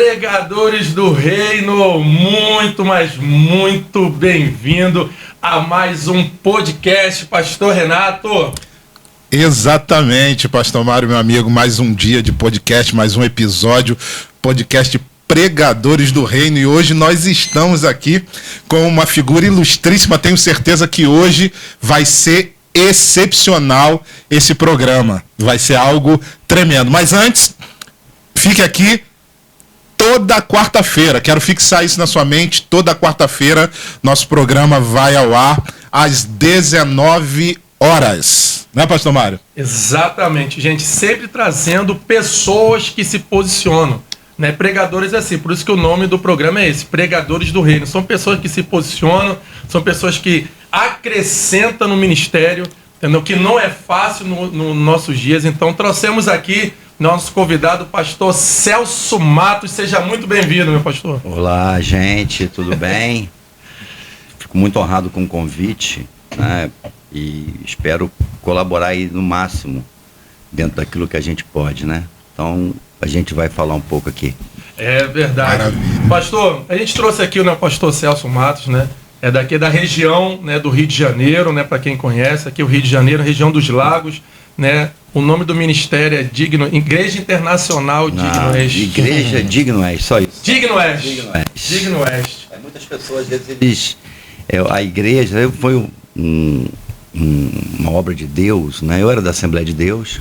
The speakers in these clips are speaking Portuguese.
Pregadores do Reino, muito, mas muito bem-vindo a mais um podcast, Pastor Renato. Exatamente, Pastor Mário, meu amigo, mais um dia de podcast, mais um episódio, podcast Pregadores do Reino, e hoje nós estamos aqui com uma figura ilustríssima. Tenho certeza que hoje vai ser excepcional esse programa, vai ser algo tremendo. Mas antes, fique aqui toda quarta-feira, quero fixar isso na sua mente, toda quarta-feira nosso programa vai ao ar às 19 horas, né, Pastor Mário? Exatamente, gente, sempre trazendo pessoas que se posicionam, né? Pregadores assim, por isso que o nome do programa é esse, Pregadores do Reino. São pessoas que se posicionam, são pessoas que acrescentam no ministério, entendeu? Que não é fácil nos nossos dias. Então trouxemos aqui nosso convidado, pastor Celso Matos. Seja muito bem-vindo, meu pastor. Olá, gente, tudo bem? Fico muito honrado com o convite, né? E espero colaborar aí no máximo dentro daquilo que a gente pode, né? Então, a gente vai falar um pouco aqui. É verdade. Maravilha. Pastor, a gente trouxe aqui o pastor Celso Matos, né? É daqui da região, né, do Rio de Janeiro, né? Para quem conhece, aqui o Rio de Janeiro, região dos Lagos, né? O nome do ministério é Digno, Igreja Internacional Digno Oeste. Igreja Digno Oeste, só isso. Digno Oeste. Digno Oeste. Digno Oeste. Muitas pessoas, às vezes, a igreja foi uma obra de Deus, né? Eu era da Assembleia de Deus,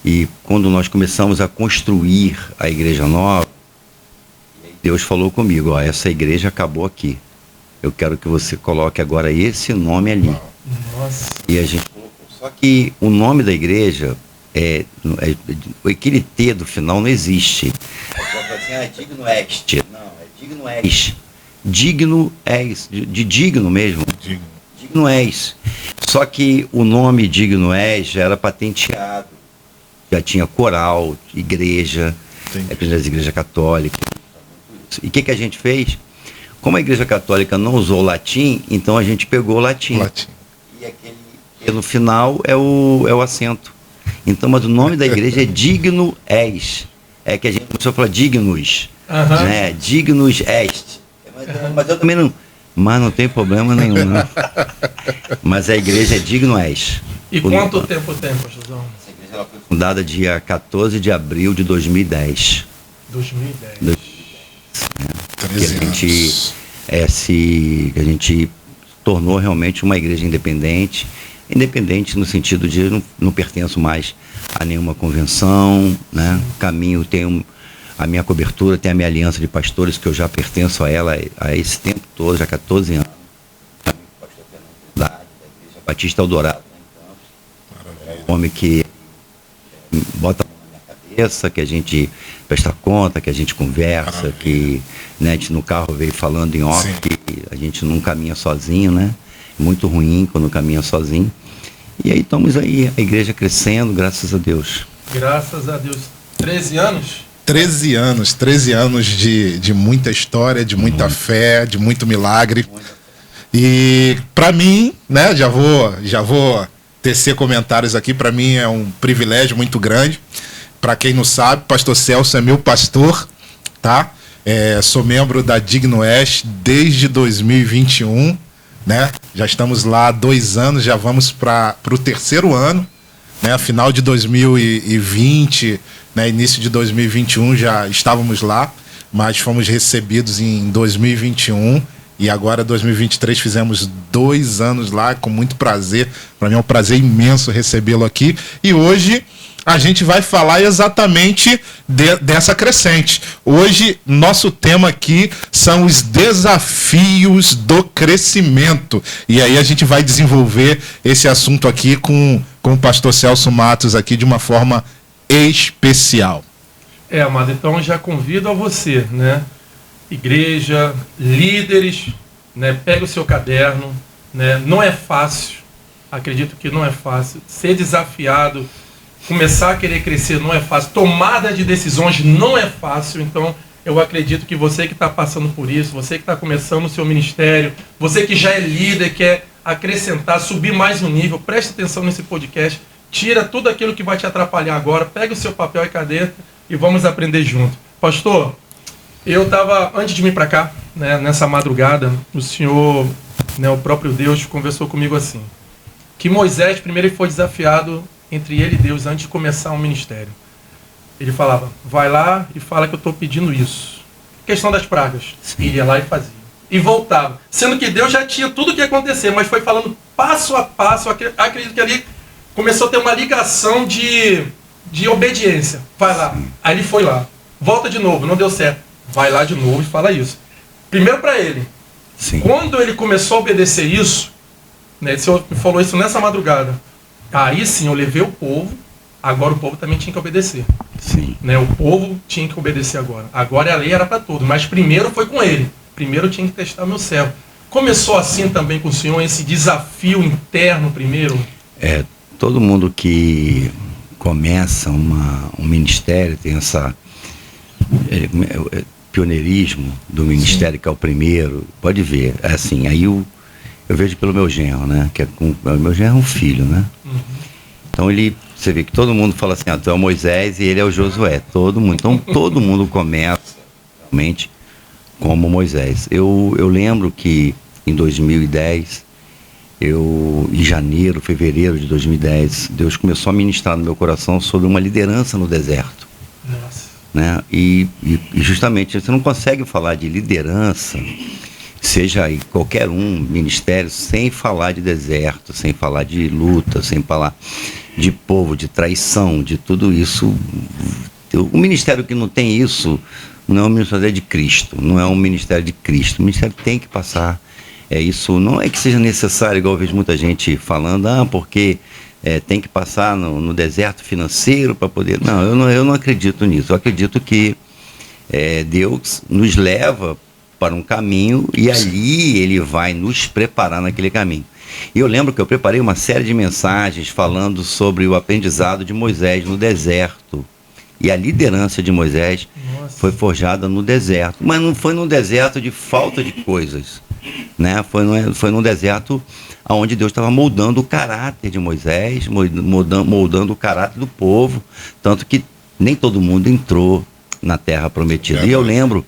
e quando nós começamos a construir a igreja nova, Deus falou comigo, ó, essa igreja acabou aqui. Eu quero que você coloque agora esse nome ali. Nossa. E a gente colocou. Só que o nome da igreja, aquele T do final não existe. Assim, Digno Oeste. Não, é Digno És. Digno És, de digno mesmo. Digno És. Só que o nome Digno És já era patenteado. Já tinha coral, igreja, igreja católica. E o que a gente fez? Como a igreja católica não usou latim, então a gente pegou o latim. E aquele E no final é o acento. Então, mas o nome da igreja é Digno És. É que a gente começou a falar dignos. Né? Dignos est. Mas eu também não. Mas não tem problema nenhum, né? Mas a igreja é Digno És. E quanto tempo tem, pastorzão? Essa igreja ela foi fundada dia 14 de abril de 2010. 2010. Que a gente tornou realmente uma igreja independente. Independente no sentido de não pertenço mais a nenhuma convenção, né? Caminho, tenho a minha cobertura, tem a minha aliança de pastores, que eu já pertenço a ela a esse tempo todo, já há 14 anos. Pastor Fernando da Igreja Batista Eldorado, um homem que bota a mão na minha cabeça, que a gente presta conta, que a gente conversa, que, né, a gente no carro veio falando em off, que a gente não caminha sozinho, né? Muito ruim quando caminha sozinho. E aí estamos aí, a igreja crescendo, graças a Deus. Graças a Deus. 13 anos? 13 anos de muita história, de muita fé, de muito milagre. E para mim, né, já vou tecer comentários aqui, para mim é um privilégio muito grande. Para quem não sabe, pastor Celso é meu pastor, tá? Sou membro da Digno Oeste desde 2021. Né? Já estamos lá há 2 anos, já vamos para o 3º ano, né? Final de 2020, né? Início de 2021 já estávamos lá, mas fomos recebidos em 2021 e agora 2023 fizemos 2 anos lá, com muito prazer. Para mim é um prazer imenso recebê-lo aqui, e hoje a gente vai falar exatamente dessa crescente. Hoje, nosso tema aqui são os desafios do crescimento. E aí a gente vai desenvolver esse assunto aqui com o pastor Celso Matos aqui de uma forma especial. Amado, então já convido a você, né? Igreja, líderes, né? Pega o seu caderno, né? Não é fácil, acredito que não é fácil. Ser desafiado, começar a querer crescer não é fácil, tomada de decisões não é fácil. Então eu acredito que você que está passando por isso, você que está começando o seu ministério, você que já é líder, quer acrescentar, subir mais um nível, preste atenção nesse podcast, tira tudo aquilo que vai te atrapalhar agora, pega o seu papel e caneta e vamos aprender junto. Pastor, Eu estava, antes de vir para cá, né, nessa madrugada, o Senhor, né, o próprio Deus, conversou comigo assim, que Moisés, primeiro, ele foi desafiado entre ele e Deus antes de começar um ministério. Ele falava, vai lá e fala que eu estou pedindo isso. Questão das pragas. Sim. Ele ia lá e fazia. E voltava. Sendo que Deus já tinha tudo o que ia acontecer, mas foi falando passo a passo. Acredito que ali começou a ter uma ligação de obediência. Vai lá. Aí ele foi lá. Volta de novo, não deu certo. Vai lá de novo e fala isso. Primeiro para ele. Sim. Quando ele começou a obedecer isso, né, o Senhor me falou isso nessa madrugada. Aí sim eu levei o povo, agora o povo também tinha que obedecer. Sim. Né, o povo tinha que obedecer agora. Agora a lei era para todos, mas primeiro foi com ele. Primeiro eu tinha que testar meu servo. Começou assim também com o Senhor, esse desafio interno primeiro? Todo mundo que começa um ministério tem essa pioneirismo do ministério. Sim. Que é o primeiro, pode ver, assim, aí eu vejo pelo meu genro, né, o meu genro é um filho, né, então você vê que todo mundo fala assim, tu é o Moisés e ele é o Josué, todo mundo, então todo mundo começa realmente como Moisés. Eu lembro que em 2010, em janeiro, fevereiro de 2010, Deus começou a ministrar no meu coração sobre uma liderança no deserto. Nossa. Né? E justamente você não consegue falar de liderança, seja em qualquer ministério, sem falar de deserto, sem falar de luta, sem falar de povo, de traição, de tudo isso. O ministério que não tem isso não é um ministério de Cristo, não é um ministério de Cristo. O ministério tem que passar. Isso não é que seja necessário, igual eu vejo muita gente falando, porque tem que passar no deserto financeiro para poder... Não, eu não acredito nisso. Eu acredito que Deus nos leva para um caminho e ali Ele vai nos preparar naquele caminho. E eu lembro que eu preparei uma série de mensagens falando sobre o aprendizado de Moisés no deserto. E a liderança de Moisés foi forjada no deserto. Mas não foi num deserto de falta de coisas, né? Foi num deserto onde Deus estava moldando o caráter de Moisés, moldando o caráter do povo, tanto que nem todo mundo entrou na terra prometida. E eu lembro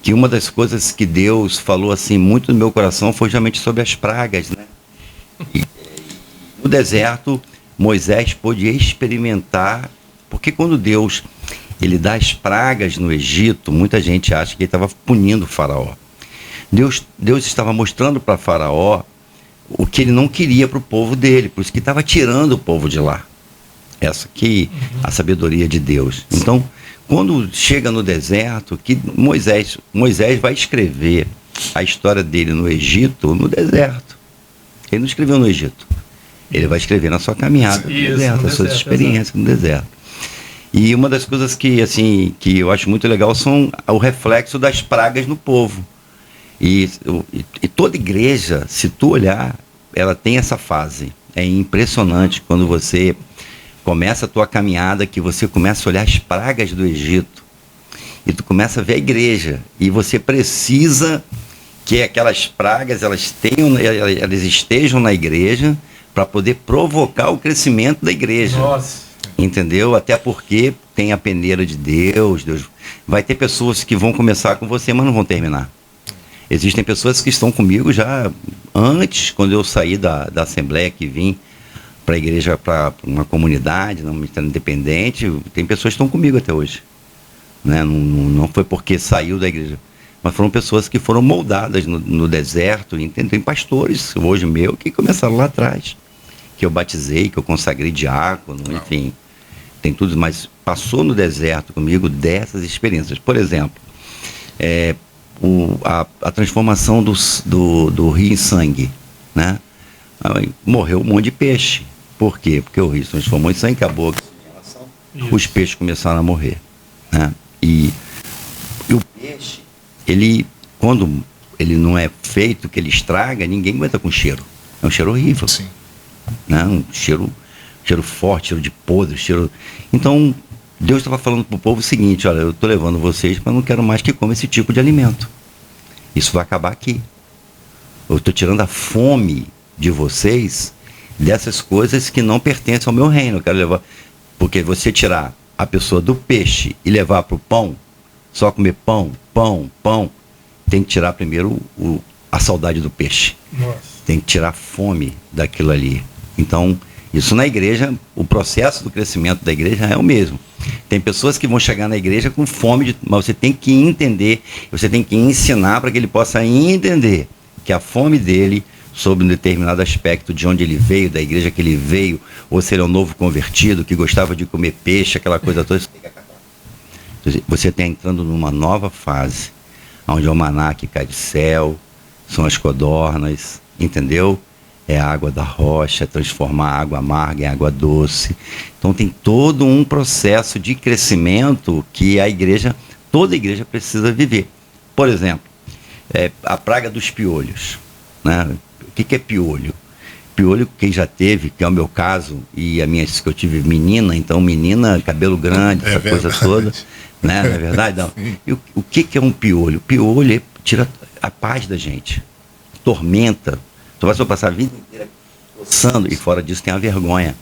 que uma das coisas que Deus falou assim muito no meu coração foi justamente sobre as pragas, né? E no deserto Moisés pôde experimentar, porque quando Deus ele dá as pragas no Egito, muita gente acha que ele estava punindo o faraó. Deus estava mostrando para Faraó o que ele não queria para o povo dele, por isso que estava tirando o povo de lá. Essa aqui a sabedoria de Deus. Então, quando chega no deserto, que Moisés vai escrever a história dele no Egito, no deserto. Ele não escreveu no Egito. Ele vai escrever na sua caminhada no deserto, as suas experiências no deserto. E uma das coisas que eu acho muito legal são o reflexo das pragas no povo. E toda igreja, se tu olhar, ela tem essa fase. É impressionante quando você começa a tua caminhada, que você começa a olhar as pragas do Egito. E tu começa a ver a igreja. E você precisa que aquelas pragas elas estejam na igreja para poder provocar o crescimento da igreja. Nossa. Entendeu? Até porque tem a peneira de Deus. Vai ter pessoas que vão começar com você, mas não vão terminar. Existem pessoas que estão comigo já antes, quando eu saí da Assembleia, que vim para a igreja, para uma comunidade, não ministério independente. Tem pessoas que estão comigo até hoje. Né? Não foi porque saiu da igreja, mas foram pessoas que foram moldadas no deserto. Tem pastores, hoje meu, que começaram lá atrás, que eu batizei, que eu consagrei diácono, enfim, tem tudo, mas passou no deserto comigo dessas experiências. Por exemplo, a transformação do rio em sangue, né? Aí morreu um monte de peixe. Por quê? Porque o rio se transformou em sangue, acabou os peixes começaram a morrer, né? E o peixe, quando ele não é feito, que ele estraga, ninguém aguenta com cheiro. É um cheiro horrível. Sim. Né? Um cheiro forte, cheiro de podre, Então, Deus estava falando para o povo o seguinte: olha, eu estou levando vocês, mas não quero mais que comam esse tipo de alimento. Isso vai acabar aqui. Eu estou tirando a fome de vocês dessas coisas que não pertencem ao meu reino. Eu quero levar, porque você tirar a pessoa do peixe e levar para o pão, só comer pão, tem que tirar primeiro a saudade do peixe. Nossa. Tem que tirar a fome daquilo ali. Então, isso na igreja, o processo do crescimento da igreja é o mesmo. Tem pessoas que vão chegar na igreja com fome, mas você tem que entender, você tem que ensinar para que ele possa entender que a fome dele, sobre um determinado aspecto de onde ele veio, da igreja que ele veio, ou se ele é um novo convertido, que gostava de comer peixe, aquela coisa toda, isso tem que acabar. Você está entrando numa nova fase, onde é o maná que cai do céu, são as codornas, entendeu? É a água da rocha, transformar a água amarga em água doce. Então tem todo um processo de crescimento que a igreja, toda igreja precisa viver. Por exemplo, a praga dos piolhos, né? O que é piolho? Piolho, quem já teve, que é o meu caso, e a minha, que eu tive menina, então menina, cabelo grande, essa coisa toda, né? Não é verdade? Não. E o que é um piolho? O piolho tira a paz da gente, tormenta. Você vai passar a vida inteira coçando, e fora disso tem a vergonha.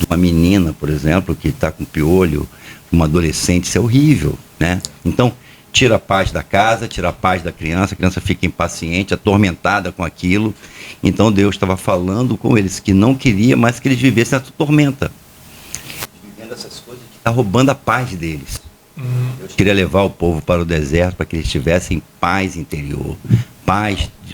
Uma menina, por exemplo, que está com piolho, uma adolescente, isso é horrível, né? Então, tira a paz da casa, tira a paz da criança, a criança fica impaciente, atormentada com aquilo. Então Deus estava falando com eles que não queria mais que eles vivessem essa tormenta. Vivendo essas coisas que está roubando a paz deles. Deus queria levar o povo para o deserto para que eles tivessem paz interior,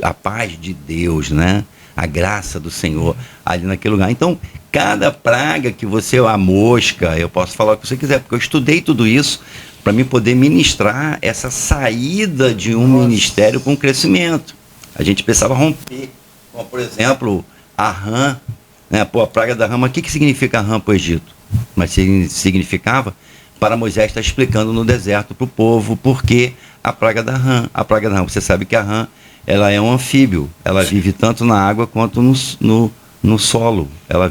a paz de Deus, né? A graça do Senhor ali naquele lugar. Então, cada praga que você, a mosca, eu posso falar o que você quiser, porque eu estudei tudo isso para mim poder ministrar essa saída de um ministério com crescimento. A gente precisava romper, como por exemplo, a rã, né? Pô, a praga da rã, mas o que significa a rã para o Egito? Mas significava, para Moisés estar explicando no deserto para o povo, porque a praga da rã, você sabe que a rã, ela é um anfíbio, ela vive tanto na água quanto no solo, ela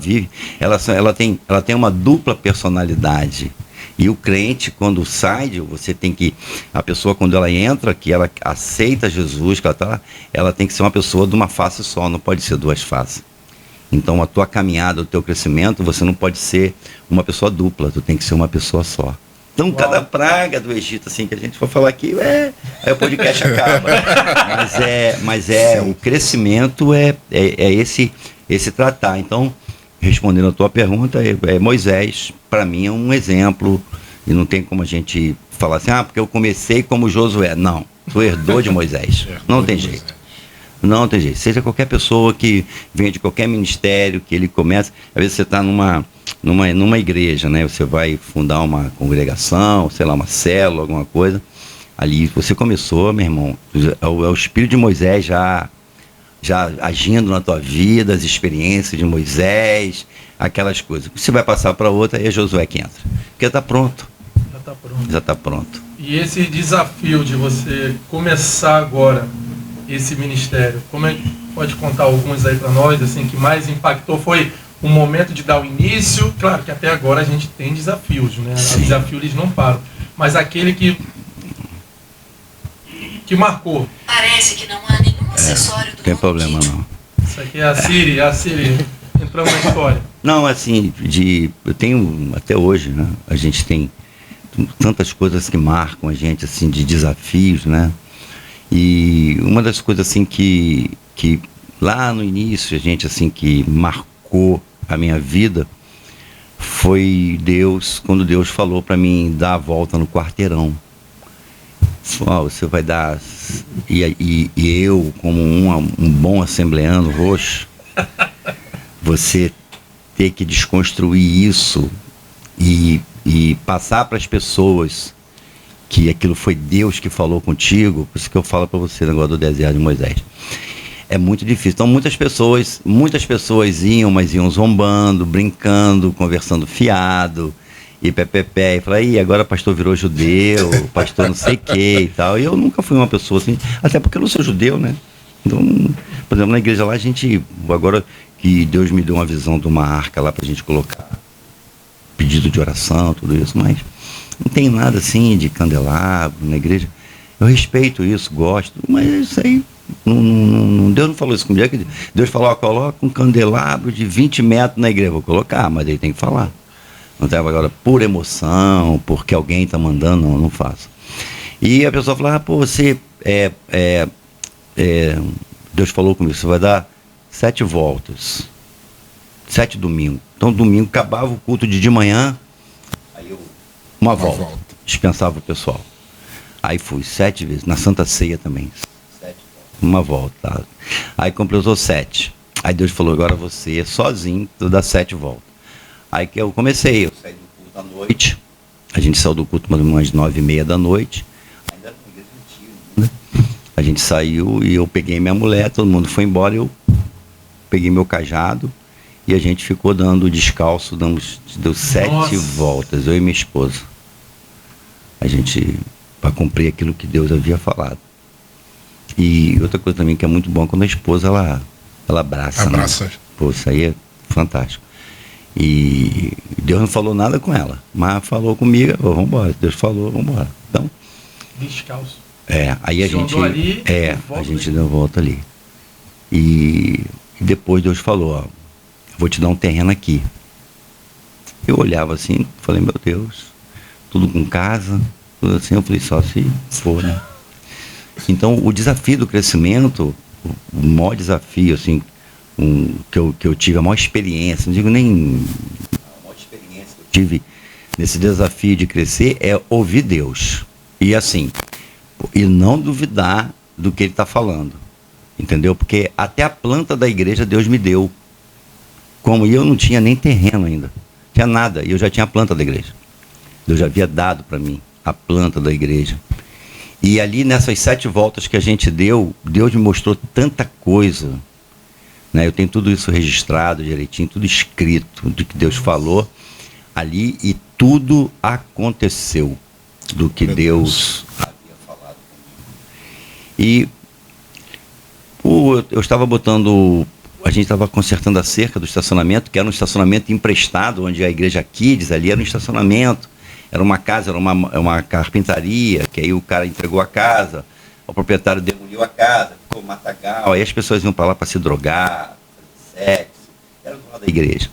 tem uma dupla personalidade. E o crente, quando sai, a pessoa quando ela entra, que ela aceita Jesus, que ela tem que ser uma pessoa de uma face só, não pode ser duas faces. Então a tua caminhada, o teu crescimento, você não pode ser uma pessoa dupla, tu tem que ser uma pessoa só. Então, cada praga do Egito, assim, que a gente for falar aqui, aí o podcast acaba. Mas o crescimento é esse tratar. Então, respondendo a tua pergunta, Moisés, para mim, é um exemplo, e não tem como a gente falar assim, porque eu comecei como Josué. Não, tu herdou de Moisés. Não tem jeito. Não tem jeito. Seja qualquer pessoa que venha de qualquer ministério, que ele comece, às vezes você está numa igreja, né? Você vai fundar uma congregação, sei lá, uma célula, alguma coisa. Ali você começou, meu irmão, é o Espírito de Moisés já agindo na tua vida, as experiências de Moisés, aquelas coisas. Você vai passar para outra, é Josué que entra. Porque está pronto. Já está pronto. E esse desafio de você começar agora esse ministério, como é que pode contar alguns aí para nós, assim, que mais impactou? Foi o momento de dar o início? Claro que até agora a gente tem desafios, né? Os desafios eles não param. Mas aquele que Marcou. Parece que não há nenhum acessório do Não tem problema kit. não. Isso aqui é a Siri. Entramos na história. Não, assim, eu tenho, até hoje, né? A gente tem tantas coisas que marcam a gente, assim, de desafios, né? E uma das coisas, assim, que lá no início, a gente, assim, que marcou a minha vida, foi Deus, quando Deus falou para mim dar a volta no quarteirão. Você vai dar... E eu, como um bom assembleano roxo, você ter que desconstruir isso e passar para as pessoas que aquilo foi Deus que falou contigo. Por isso que eu falo para você o negócio do deserto de Moisés. É muito difícil. Então muitas pessoas iam, mas iam zombando, brincando, conversando fiado, e pé, e falar, e agora o pastor virou judeu, pastor não sei o que e tal. E eu nunca fui uma pessoa assim, até porque eu não sou judeu, né? Então, por exemplo, na igreja lá, a gente, agora que Deus me deu uma visão de uma arca lá pra gente colocar pedido de oração, tudo isso, mas não tem nada assim de candelabro na igreja. Eu respeito isso, gosto, mas isso aí, Deus não falou isso comigo. Deus falou, coloca um candelabro de 20 metros na igreja. Vou colocar, mas ele tem que falar. Não tem agora por emoção, porque alguém está mandando, não faço. E a pessoa falava, pô, você Deus falou comigo, você vai dar 7 voltas, 7 domingos. Então domingo acabava o culto de manhã, aí eu uma volta, dispensava o pessoal. Aí fui 7 vezes, na Santa Ceia também, 7 voltas, uma volta. Tá? Aí completou 7. Aí Deus falou, agora você sozinho, tu dá 7 voltas. Aí que eu comecei, eu saí do culto à noite, a gente saiu do culto mais ou menos 9h30 da noite, ainda não igreja antiga, né? A gente saiu e eu peguei minha mulher, todo mundo foi embora, eu peguei meu cajado e a gente ficou dando descalço, deu 7 voltas, eu e minha esposa. A gente, para cumprir aquilo que Deus havia falado. E outra coisa também que é muito bom, quando a esposa, ela abraça. Né? Pô, isso aí é fantástico. E Deus não falou nada com ela, mas falou comigo, vamos embora. Deus falou, vamos embora. Então, descalço. Aí a gente ali, a gente deu volta ali. E depois Deus falou, ó, vou te dar um terreno aqui. Eu olhava assim, falei, meu Deus, tudo com casa, tudo assim, eu falei, só se for, né? Então, o desafio do crescimento, o maior desafio, assim, que eu tive, a maior experiência, não digo nem a maior experiência que eu tive nesse desafio de crescer é ouvir Deus. E assim, e não duvidar do que Ele está falando, entendeu? Porque até a planta da igreja Deus me deu. Como eu não tinha nem terreno ainda, tinha nada, e eu já tinha a planta da igreja. Deus já havia dado para mim a planta da igreja. E ali nessas 7 voltas que a gente deu, Deus me mostrou tanta coisa, né? Eu tenho tudo isso registrado direitinho, tudo escrito do que Deus falou ali, e tudo aconteceu do que Deus havia falado comigo. E eu estava a gente estava consertando a cerca do estacionamento, que era um estacionamento emprestado, onde a igreja Kids ali era um estacionamento. Era uma casa, era uma carpintaria, que aí o cara entregou a casa, o proprietário demoliu a casa, ficou matagal, aí as pessoas iam para lá para se drogar, fazer sexo, era do lado da igreja.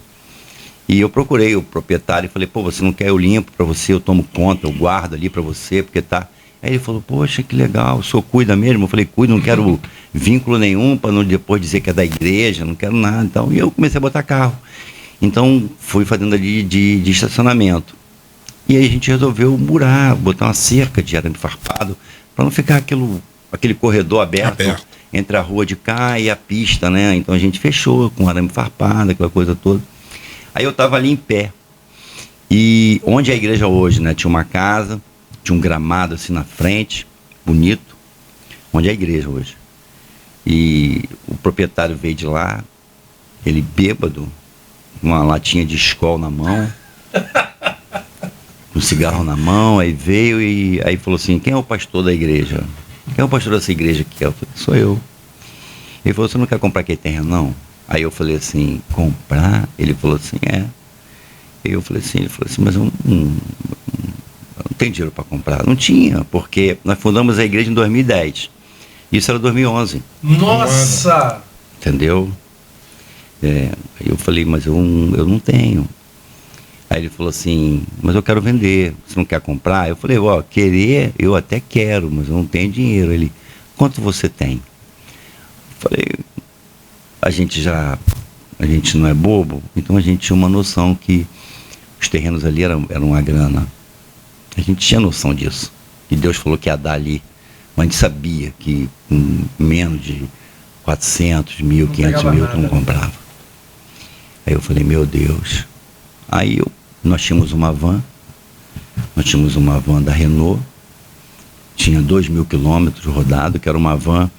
E eu procurei o proprietário e falei, pô, você não quer, eu limpo para você, eu tomo conta, eu guardo ali para você, porque tá... Aí ele falou, poxa, que legal, o senhor cuida mesmo? Eu falei, cuido, não quero vínculo nenhum para não depois dizer que é da igreja, não quero nada. Então, e eu comecei a botar carro. Então, fui fazendo ali de estacionamento. E aí a gente resolveu murar, botar uma cerca de arame farpado, para não ficar aquele corredor aberto entre a rua de cá e a pista, né? Então a gente fechou com arame farpado, aquela coisa toda. Aí eu estava ali em pé. E onde é a igreja hoje, né? Tinha uma casa, tinha um gramado assim na frente, bonito, onde é a igreja hoje. E o proprietário veio de lá, ele bêbado, uma latinha de Skol na mão, um cigarro na mão, aí veio e aí falou assim, quem é o pastor da igreja? Quem é o pastor dessa igreja aqui? Eu falei, sou eu. Ele falou, você não quer comprar aquele terreno, não? Aí eu falei assim, comprar? Ele falou assim, é. Ele falou assim, mas eu não tenho dinheiro para comprar. Não tinha, porque nós fundamos a igreja em 2010. Isso era 2011. Nossa! Entendeu? Aí eu falei, mas eu não tenho. Aí ele falou assim, mas eu quero vender, você não quer comprar? Eu falei, querer eu até quero, mas eu não tenho dinheiro. Ele, quanto você tem? Eu falei, a gente não é bobo, então a gente tinha uma noção que os terrenos ali eram uma grana. A gente tinha noção disso, que Deus falou que ia dar ali, mas a gente sabia que com menos de 400 mil, 500 mil tu não comprava. Aí eu falei, meu Deus. Aí nós tínhamos uma van da Renault, tinha 2.000 quilômetros rodado, que era uma van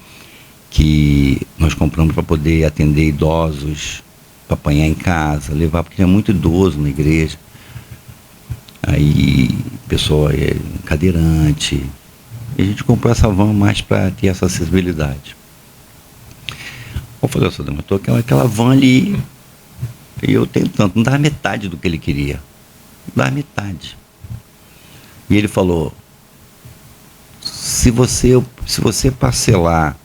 que nós compramos para poder atender idosos, para apanhar em casa, levar, porque tinha muito idoso na igreja. Aí, pessoa cadeirante, e a gente comprou essa van mais para ter essa acessibilidade. Eu falei, eu tô com aquela van ali, e eu tenho tanto, não dá metade do que ele queria. Não dá metade. E ele falou, se você parcelar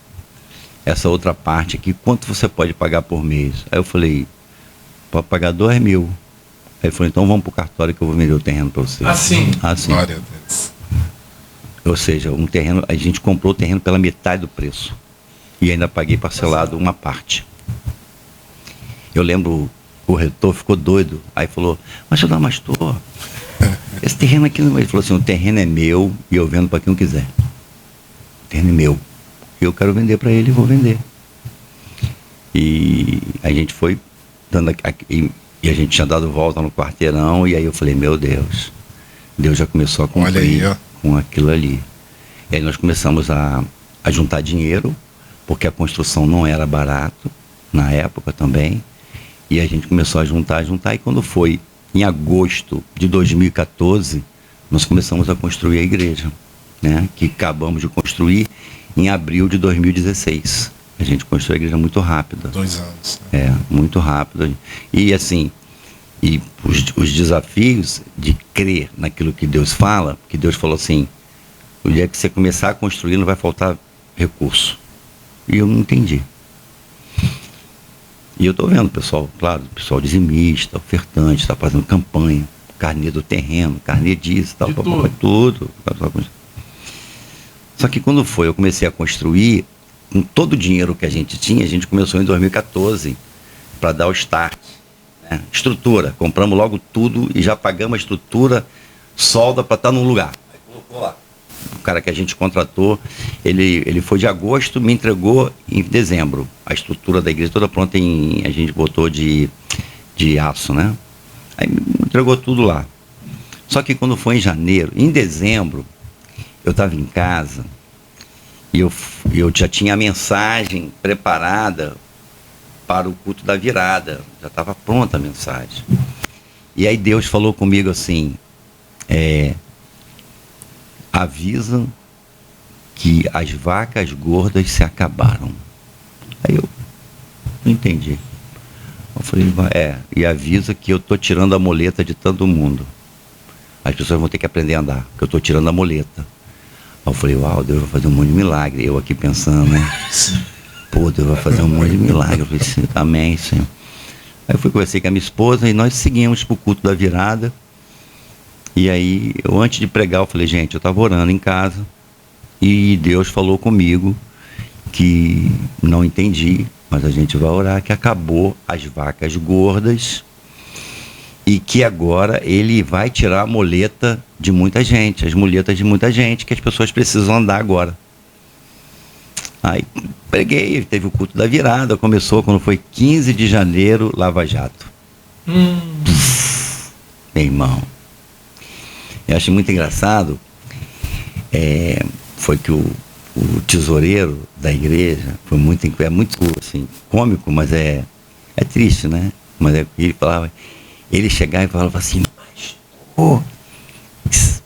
essa outra parte aqui, quanto você pode pagar por mês? Aí eu falei, pode pagar 2.000. Aí ele falou, então vamos pro cartório que eu vou vender o terreno para você. Assim? Assim. Glória a Deus. Ou seja, um terreno, a gente comprou o terreno pela metade do preço. E ainda paguei parcelado uma parte. Eu lembro, o reitor ficou doido. Aí falou, mas Adamastor, esse terreno aqui não... Ele falou assim, o terreno é meu e eu vendo para quem eu quiser. O terreno é meu. Eu quero vender para ele e vou vender. E a gente foi dando... E a gente tinha dado volta no quarteirão. E aí eu falei, meu Deus, Deus já começou a cumprir com aquilo ali. E aí nós começamos a juntar dinheiro, porque a construção não era barato na época também. E a gente começou a juntar. E quando foi em agosto de 2014, nós começamos a construir a igreja, né? Que acabamos de construir em abril de 2016. A gente construiu a igreja muito rápida. 2 anos. Muito rápido. E assim, os desafios de crer naquilo que Deus fala, que Deus falou assim, o dia que você começar a construir não vai faltar recurso. E eu não entendi. E eu estou vendo, pessoal, claro, pessoal dizimista, ofertante, está fazendo campanha, carnê do terreno, carnê disso, tal, tudo. Só que quando eu comecei a construir, com todo o dinheiro que a gente tinha, a gente começou em 2014 para dar o start, né? Estrutura, compramos logo tudo e já pagamos a estrutura, solda para estar num lugar. Aí colocou lá. O cara que a gente contratou, ele foi de agosto, me entregou em dezembro. A estrutura da igreja toda pronta, a gente botou de aço, né? Aí me entregou tudo lá. Só que quando foi em janeiro, em dezembro, eu estava em casa e eu já tinha a mensagem preparada para o culto da virada. Já estava pronta a mensagem. E aí Deus falou comigo assim, avisam que as vacas gordas se acabaram. Aí eu não entendi. Eu falei, e avisa que eu tô tirando a muleta de todo mundo. As pessoas vão ter que aprender a andar, porque eu tô tirando a muleta. Aí eu falei, uau, Deus vai fazer um monte de milagre. Eu aqui pensando, né? Pô, Deus vai fazer um monte de milagre. Eu falei, sim, amém, Senhor. Aí eu fui conversar com a minha esposa e nós seguimos pro culto da virada. E aí, antes de pregar, eu falei, gente, eu estava orando em casa e Deus falou comigo que não entendi, mas a gente vai orar, que acabou as vacas gordas e que agora ele vai tirar a muleta de muita gente, as muletas de muita gente, que as pessoas precisam andar agora. Aí preguei, teve o culto da virada, começou quando foi 15 de janeiro, Lava Jato. Meu irmão. Eu acho muito engraçado, foi que o tesoureiro da igreja, é muito assim, cômico, mas é triste, né? Mas ele chegava e falava assim, pastor,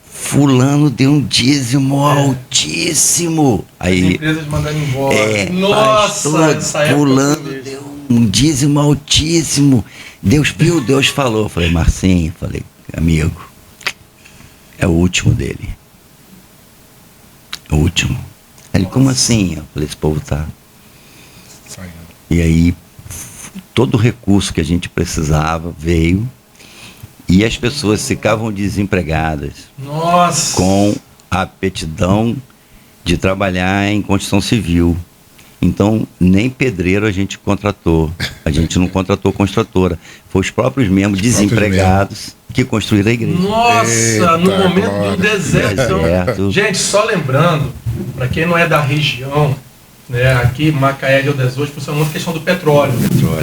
fulano deu um dízimo altíssimo. Aí, as empresas mandaram embora. Nossa, pastor, fulano deu um dízimo altíssimo. Deus viu, Deus falou. Eu falei, Marcinho, amigo, é o último dele. É o último. Ele, como assim? Eu falei, esse povo tá. E aí, todo o recurso que a gente precisava veio e as pessoas ficavam desempregadas. Nossa! Com a aptidão de trabalhar em construção civil. Então, nem pedreiro a gente contratou. A gente não contratou construtora. Foi os próprios membros desempregados que construíram a igreja. Nossa, Eita, no momento glória. do deserto. Então, gente, só lembrando, para quem não é da região, né, aqui Macaé, Rio das Ostras, funciona muito a questão do petróleo.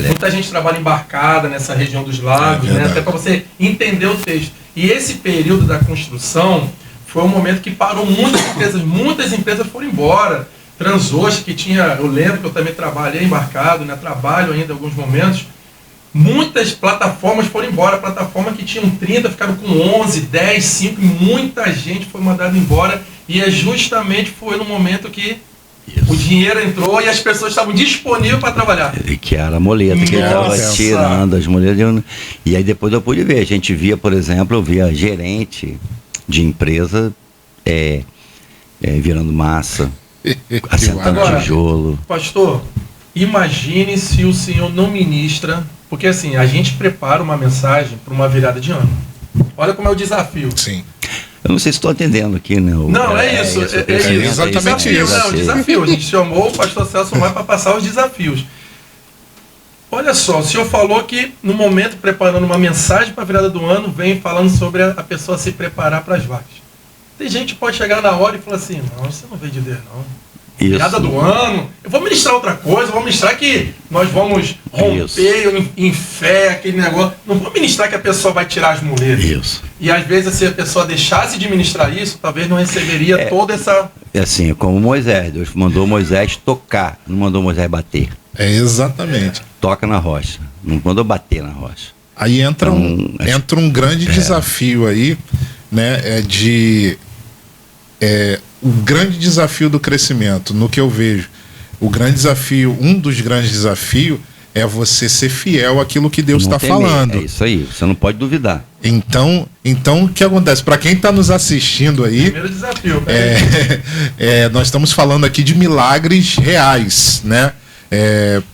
Muita gente trabalha embarcada nessa região dos lagos, né, até para você entender o texto. E esse período da construção foi um momento que parou muitas empresas foram embora. Transocean, que tinha, eu lembro que eu também trabalhei embarcado, né, trabalho ainda em alguns momentos, muitas plataformas foram embora, plataformas que tinham 30 ficaram com 11, 10, 5, e muita gente foi mandada embora, e justamente foi no momento que o dinheiro entrou e as pessoas estavam disponíveis para trabalhar. Que era a muleta que ele estava tirando, as muletas. E aí depois eu pude ver, a gente via, por exemplo, eu via gerente de empresa virando massa, assentando agora, tijolo. Pastor, imagine se o senhor não ministra, porque assim, a gente prepara uma mensagem para uma virada de ano. Olha como é o desafio. Sim. Eu não sei se estou atendendo aqui, né? Não, é isso. é exatamente desafio, isso. né? O desafio. A gente chamou o pastor Celso mais para passar os desafios. Olha só, o senhor falou que no momento preparando uma mensagem para a virada do ano, vem falando sobre a pessoa se preparar para as vagas. Tem gente que pode chegar na hora e falar assim, não, você não veio de Deus, não. Virada do ano, eu vou ministrar outra coisa, vou ministrar que nós vamos romper em fé, aquele negócio. Não vou ministrar que a pessoa vai tirar as muletas. Isso. E às vezes, se a pessoa deixasse de ministrar isso, talvez não receberia toda essa... É assim, é como Moisés. Deus mandou Moisés tocar, não mandou Moisés bater. É exatamente. Toca na rocha, não mandou bater na rocha. Aí entra um grande desafio aí, né? O grande desafio do crescimento, no que eu vejo. O grande desafio, um dos grandes desafios é você ser fiel àquilo que Deus está falando. É isso aí, você não pode duvidar. Então o que acontece? Para quem está nos assistindo aí, primeiro desafio, nós estamos falando aqui de milagres reais, né?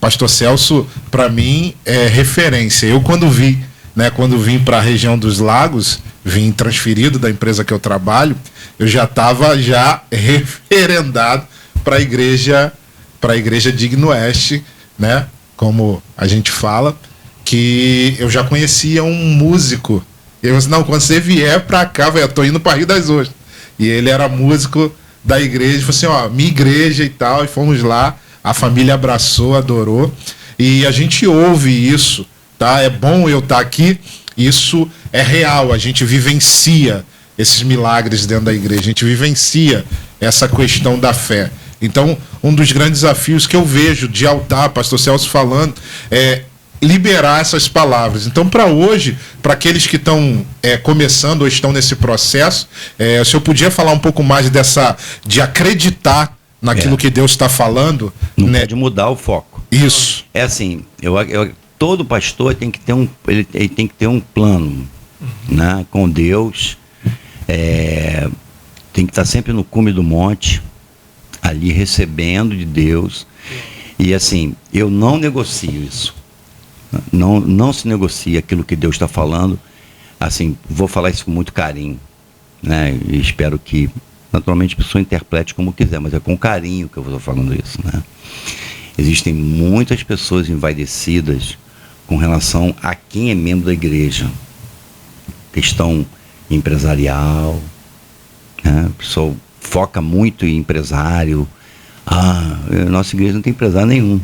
Pastor Celso, para mim, é referência. Eu quando vim para a região dos Lagos, vim transferido da empresa que eu trabalho, eu já estava referendado para a igreja Digno Oeste, né? Como a gente fala, que eu já conhecia um músico. Eu disse, não, quando você vier para cá, eu tô indo para Rio das Ostras. E ele era músico da igreja, falou assim, ó, minha igreja e tal, e fomos lá, a família abraçou, adorou, e a gente ouve isso, tá? É bom eu estar aqui, isso é real, a gente vivencia esses milagres dentro da igreja, a gente vivencia essa questão da fé. Então, um dos grandes desafios que eu vejo de altar, pastor Celso falando, é liberar essas palavras. Então, para hoje, para aqueles que estão começando ou estão nesse processo, se eu podia falar um pouco mais de acreditar naquilo que Deus está falando. Não pode mudar o foco. Isso. É assim, todo pastor tem que ter ele tem que ter um plano, né, com Deus. Tem que estar sempre no cume do monte, ali recebendo de Deus. E assim, eu não negocio isso. Não se negocia aquilo que Deus está falando. Assim, vou falar isso com muito carinho, né? E espero que, naturalmente, a pessoa interprete como quiser, mas é com carinho que eu estou falando isso, né? Existem muitas pessoas envaidecidas com relação a quem é membro da igreja. Questão empresarial, né? O pessoal foca muito em empresário. Nossa igreja não tem empresário nenhum.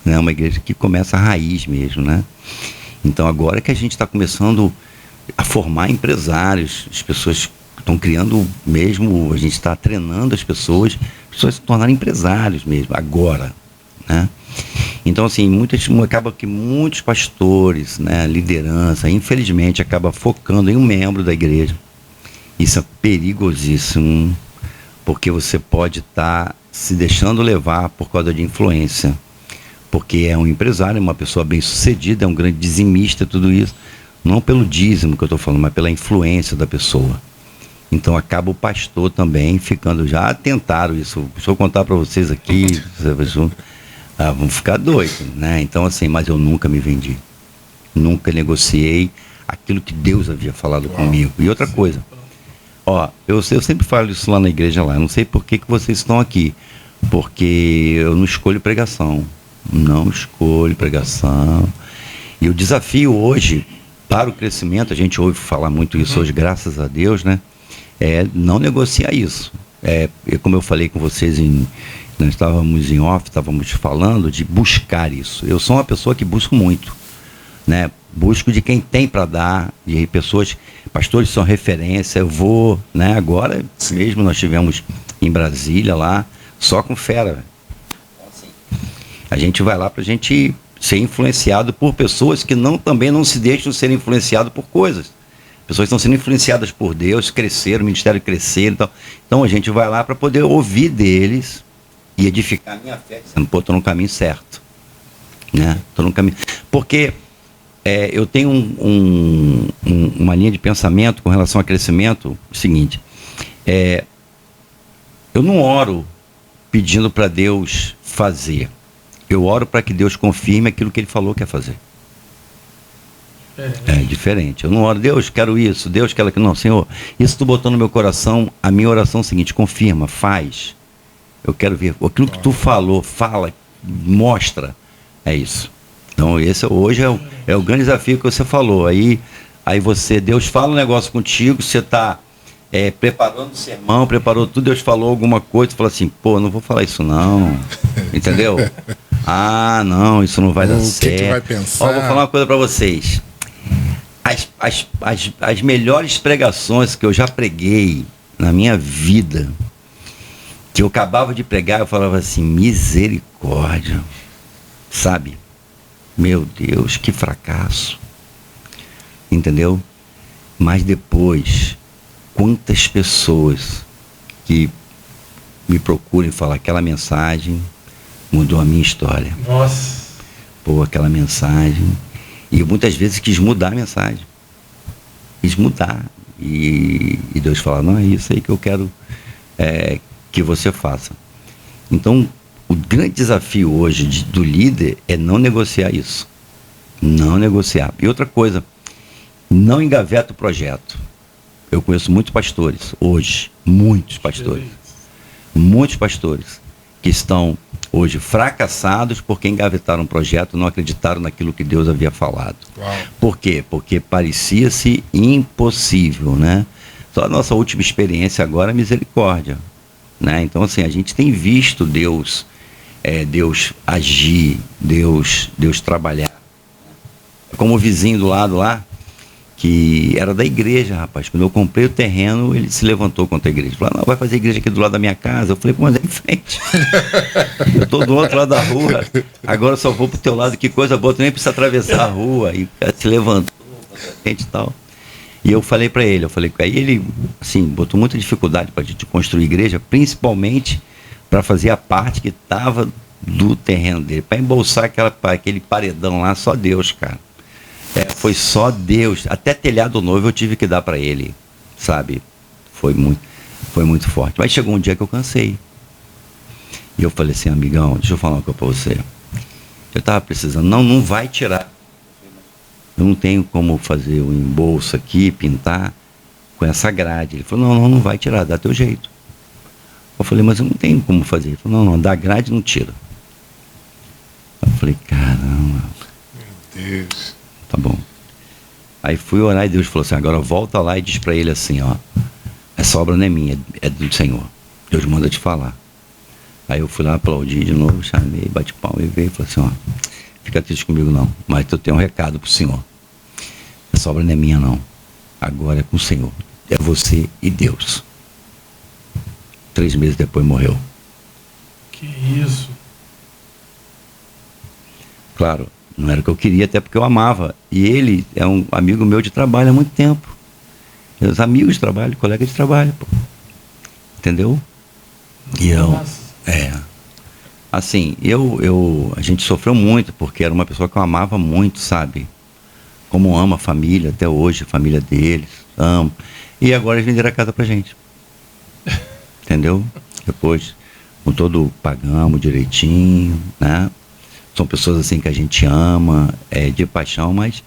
É uma igreja que começa a raiz mesmo, né? Então agora que a gente está começando a formar empresários, as pessoas estão criando mesmo, a gente está treinando as pessoas se tornarem empresários mesmo, agora, né? Então assim, acaba que muitos pastores, né, liderança, infelizmente acaba focando em um membro da igreja. Isso é perigosíssimo, porque você pode estar se deixando levar por causa de influência, porque é um empresário, é uma pessoa bem sucedida, é um grande dizimista, tudo isso, não pelo dízimo que eu estou falando, mas pela influência da pessoa. Então acaba o pastor também ficando, já tentaram isso, se eu contar para vocês aqui, vão ficar doidos, né? Então assim, mas eu nunca me vendi, nunca negociei aquilo que Deus havia falado comigo. E outra coisa, eu sempre falo isso lá na igreja lá, eu não sei por que vocês estão aqui, porque eu não escolho pregação. Não escolho pregação. E o desafio hoje para o crescimento, a gente ouve falar muito isso hoje, graças a Deus, né? É não negociar isso. Como eu falei com vocês, nós estávamos em off, estávamos falando de buscar isso. Eu sou uma pessoa que busco muito, né? Busco de quem tem para dar, de pessoas, pastores são referência. Eu vou, né? Agora mesmo nós tivemos em Brasília lá, só com fera. A gente vai lá para a gente ser influenciado por pessoas que também não se deixam ser influenciado por coisas. Pessoas estão sendo influenciadas por Deus, crescer, o ministério crescer. Então a gente vai lá para poder ouvir deles e edificar a minha fé, dizendo, pô, estou no caminho certo. Né? Estou no caminho. Porque eu tenho uma linha de pensamento com relação a crescimento, o seguinte, eu não oro pedindo para Deus fazer. Eu oro para que Deus confirme aquilo que Ele falou que ia fazer. É diferente. Eu não oro, Deus, quero isso, Deus, quero aquilo. Não, Senhor, isso tu botou no meu coração, a minha oração é o seguinte, confirma, faz. Eu quero ver. Aquilo que tu falou, fala, mostra. É isso. Então, esse hoje é o grande desafio que você falou. Aí Deus fala um negócio contigo, você está preparando o sermão, preparou tudo, Deus falou alguma coisa, você fala assim, pô, não vou falar isso não. Entendeu? Ah, não, isso não vai dar certo. O que vai pensar? Ó, vou falar uma coisa para vocês. As melhores pregações que eu já preguei na minha vida, que eu acabava de pregar, eu falava assim, misericórdia, sabe? Meu Deus, que fracasso. Entendeu? Mas depois, quantas pessoas que me procuram e falam, aquela mensagem mudou a minha história. Nossa. Pô, aquela mensagem. E eu muitas vezes quis mudar a mensagem. Quis mudar. E Deus fala, não, é isso aí que eu quero que você faça. Então, o grande desafio hoje do líder é não negociar isso. Não negociar. E outra coisa, não engaveta o projeto. Eu conheço muitos pastores hoje, muitos pastores que estão hoje fracassados porque engavetaram um projeto, não acreditaram naquilo que Deus havia falado. Uau. Por quê? Porque parecia-se impossível, né? Só a nossa última experiência agora é misericórdia, né? Então, assim, a gente tem visto Deus agir, Deus trabalhar. Como o vizinho do lado lá, que era da igreja, rapaz. Quando eu comprei o terreno, ele se levantou contra a igreja. Falou, não, vai fazer igreja aqui do lado da minha casa. Eu falei, mas é em frente. Eu estou do outro lado da rua, agora só vou pro teu lado, que coisa boa, tu nem precisa atravessar a rua. E se levantou contra a gente e tal. E eu falei para ele, aí ele, assim, botou muita dificuldade para a gente construir igreja, principalmente para fazer a parte que estava do terreno dele, para embolsar aquele paredão lá, só Deus, cara. Foi só Deus. Até telhado novo eu tive que dar para ele, sabe? Foi muito forte. Mas chegou um dia que eu cansei. E eu falei assim, amigão, deixa eu falar uma coisa para você. Eu estava precisando, não vai tirar. Eu não tenho como fazer o embolso aqui, pintar com essa grade. Ele falou, não vai tirar, dá teu jeito. Eu falei, mas eu não tenho como fazer. Ele falou, não, da grade não tira. Eu falei, caramba. Meu Deus. Tá bom. Aí fui orar e Deus falou assim, agora volta lá e diz para ele assim, ó, essa obra não é minha, é do Senhor. Deus manda te falar. Aí eu fui lá, aplaudi de novo, chamei, bati palma e veio e falei assim, ó, fica triste comigo não, mas eu tenho um recado pro Senhor. Essa obra não é minha não. Agora é com o Senhor. É você e Deus. 3 meses depois morreu. Que isso? Claro, não era o que eu queria, até porque eu amava. E ele é um amigo meu de trabalho há muito tempo. Meus amigos de trabalho, colega de trabalho, pô. Entendeu? E assim, a gente sofreu muito, porque era uma pessoa que eu amava muito, sabe? Como ama a família, até hoje, a família deles, amo. E agora eles venderam a casa pra gente. Entendeu? Depois, pagamos direitinho, né? São pessoas assim que a gente ama, de paixão, mas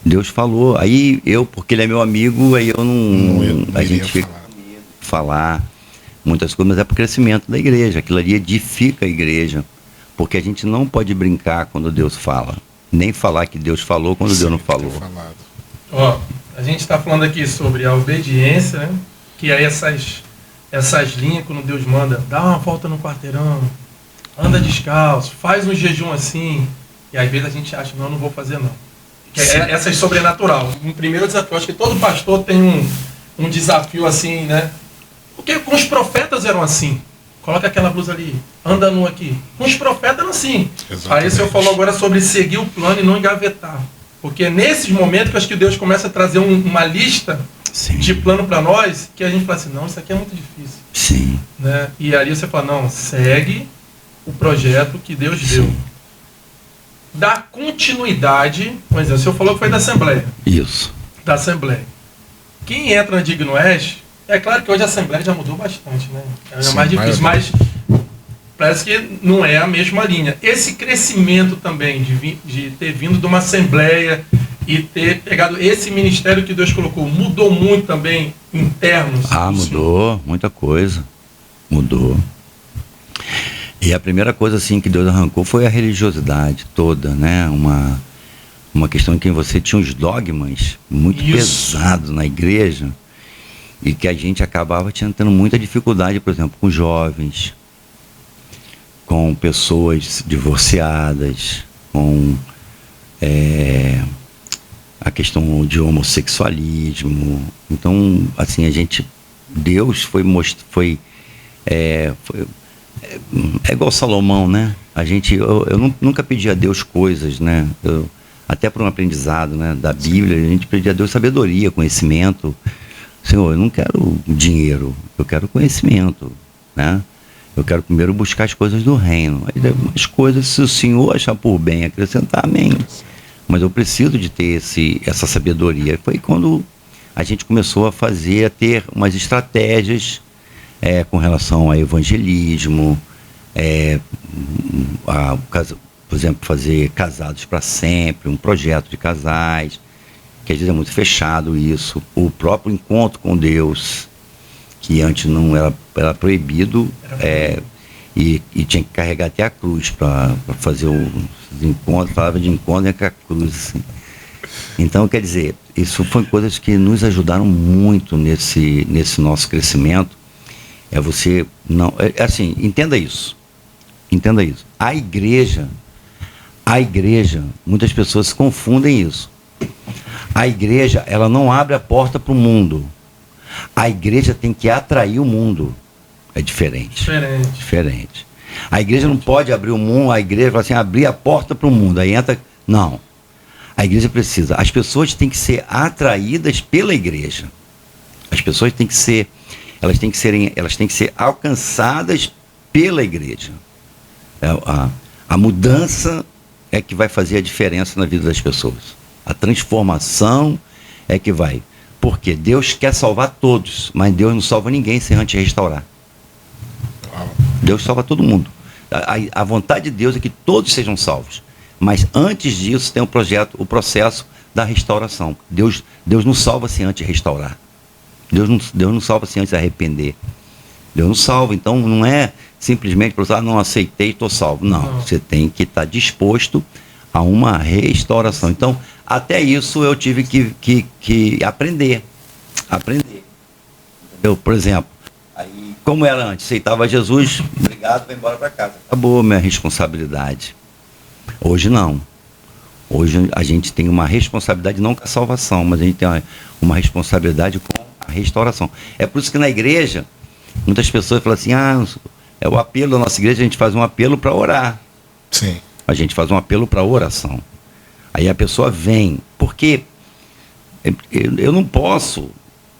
Deus falou. Aí porque ele é meu amigo, aí eu não a gente fica falar muitas coisas, mas é para o crescimento da igreja. Aquilo ali edifica a igreja, porque a gente não pode brincar quando Deus fala, nem falar que Deus falou quando Deus não falou. Ó, a gente está falando aqui sobre a obediência, né? Que aí essas linhas, quando Deus manda, dá uma volta no quarteirão, anda descalço, faz um jejum assim, e às vezes a gente acha, não vou fazer não. Que essa é sobrenatural. Um primeiro desafio, acho que todo pastor tem um desafio assim, né? Porque com os profetas eram assim. Coloca aquela blusa ali, anda nu aqui. Com os profetas eram assim. Exatamente. Aí o senhor falou agora sobre seguir o plano e não engavetar. Porque é nesses momentos que acho que Deus começa a trazer uma lista Sim. de plano para nós, que a gente fala assim, não, isso aqui é muito difícil. Sim. Né? E ali você fala, não, segue o projeto que Deus deu. Dá continuidade, por exemplo, o senhor falou que foi da Assembleia. Isso. Da Assembleia. Quem entra na Digno Oeste, é claro que hoje a Assembleia já mudou bastante, né? É mais difícil, mas parece que não é a mesma linha. Esse crescimento também de ter vindo de uma Assembleia e ter pegado esse ministério que Deus colocou, mudou muito também interno? Mudou, muita coisa. Mudou. E a primeira coisa assim que Deus arrancou foi a religiosidade toda, né? Uma questão em que você tinha uns dogmas muito pesados na igreja e que a gente acabava tendo muita dificuldade, por exemplo, com jovens, com pessoas divorciadas, com a questão de homossexualismo. Então, assim, Deus é igual Salomão, né? Eu nunca pedi a Deus coisas, né? Até por um aprendizado, né, da Bíblia, a gente pedia a Deus sabedoria, conhecimento. Senhor, eu não quero dinheiro, eu quero conhecimento, né? Eu quero primeiro buscar as coisas do reino. Aí as coisas, se o Senhor achar por bem acrescentar, amém. Mas eu preciso de ter essa sabedoria. Foi quando a gente começou a ter umas estratégias com relação ao evangelismo, por exemplo, fazer casados para sempre, um projeto de casais, que às vezes é muito fechado isso. O próprio encontro com Deus, que antes não era proibido, e tinha que carregar até a cruz para fazer os encontros, falava de encontro com a cruz. Assim. Então, quer dizer, isso foi coisas que nos ajudaram muito nesse nosso crescimento. Você não... assim, entenda isso. A igreja, muitas pessoas se confundem isso. A igreja, ela não abre a porta para o mundo. A igreja tem que atrair o mundo. É diferente. A igreja não pode abrir o mundo, a igreja fala assim, abrir a porta para o mundo. Aí entra... Não. A igreja precisa... As pessoas têm que ser atraídas pela igreja. As pessoas têm que ser... Elas têm que ser alcançadas pela igreja. A mudança é que vai fazer a diferença na vida das pessoas. A transformação é que vai. Porque Deus quer salvar todos, mas Deus não salva ninguém sem antes restaurar. Deus salva todo mundo. A vontade de Deus é que todos sejam salvos. Mas antes disso tem o processo da restauração. Deus não salva sem antes restaurar. Deus não salva sem antes arrepender. Deus não salva. Então não é simplesmente para não aceitei, estou salvo. Não, você tem que estar disposto a uma restauração. Então, até isso eu tive que aprender. Entendeu? Por exemplo, aí, como era antes, aceitava Jesus, obrigado, vai embora para casa. Acabou a minha responsabilidade. Hoje não. Hoje a gente tem uma responsabilidade não com a salvação, mas a gente tem uma responsabilidade com a restauração. É por isso que na igreja, muitas pessoas falam assim, é o apelo da nossa igreja, a gente faz um apelo para orar. Sim. A gente faz um apelo para oração. Aí a pessoa vem, porque eu não posso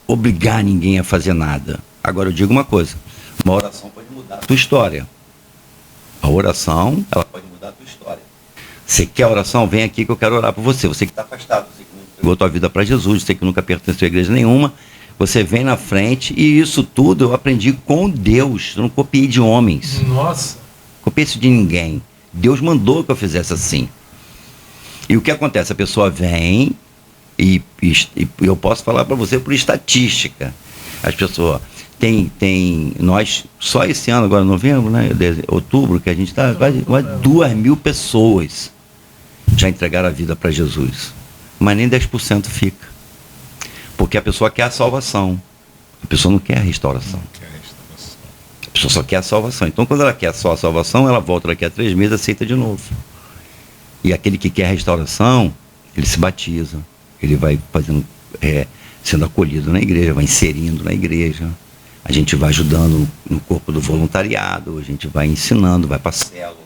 obrigar ninguém a fazer nada. Agora eu digo uma coisa, uma oração pode mudar a tua história. A oração, ela pode mudar a tua história. Você quer oração? Vem aqui que eu quero orar por você. Você que está afastado, você que não entregou a tua vida para Jesus, você que nunca pertenceu a igreja nenhuma, você vem na frente, e isso tudo eu aprendi com Deus. Eu não copiei de homens. Nossa. Copiei isso de ninguém. Deus mandou que eu fizesse assim. E o que acontece? A pessoa vem e eu posso falar para você por estatística. As pessoas nós, só esse ano, agora novembro, né, outubro, que a gente está quase 2.000 pessoas já entregaram a vida para Jesus. Mas nem 10% fica. Porque a pessoa quer a salvação. A pessoa não quer a restauração. A pessoa só quer a salvação. Então, quando ela quer só a salvação, ela volta daqui a 3 meses e aceita de novo. E aquele que quer a restauração, ele se batiza. Ele vai fazendo, sendo acolhido na igreja, vai inserindo na igreja. A gente vai ajudando no corpo do voluntariado, a gente vai ensinando, vai para a célula.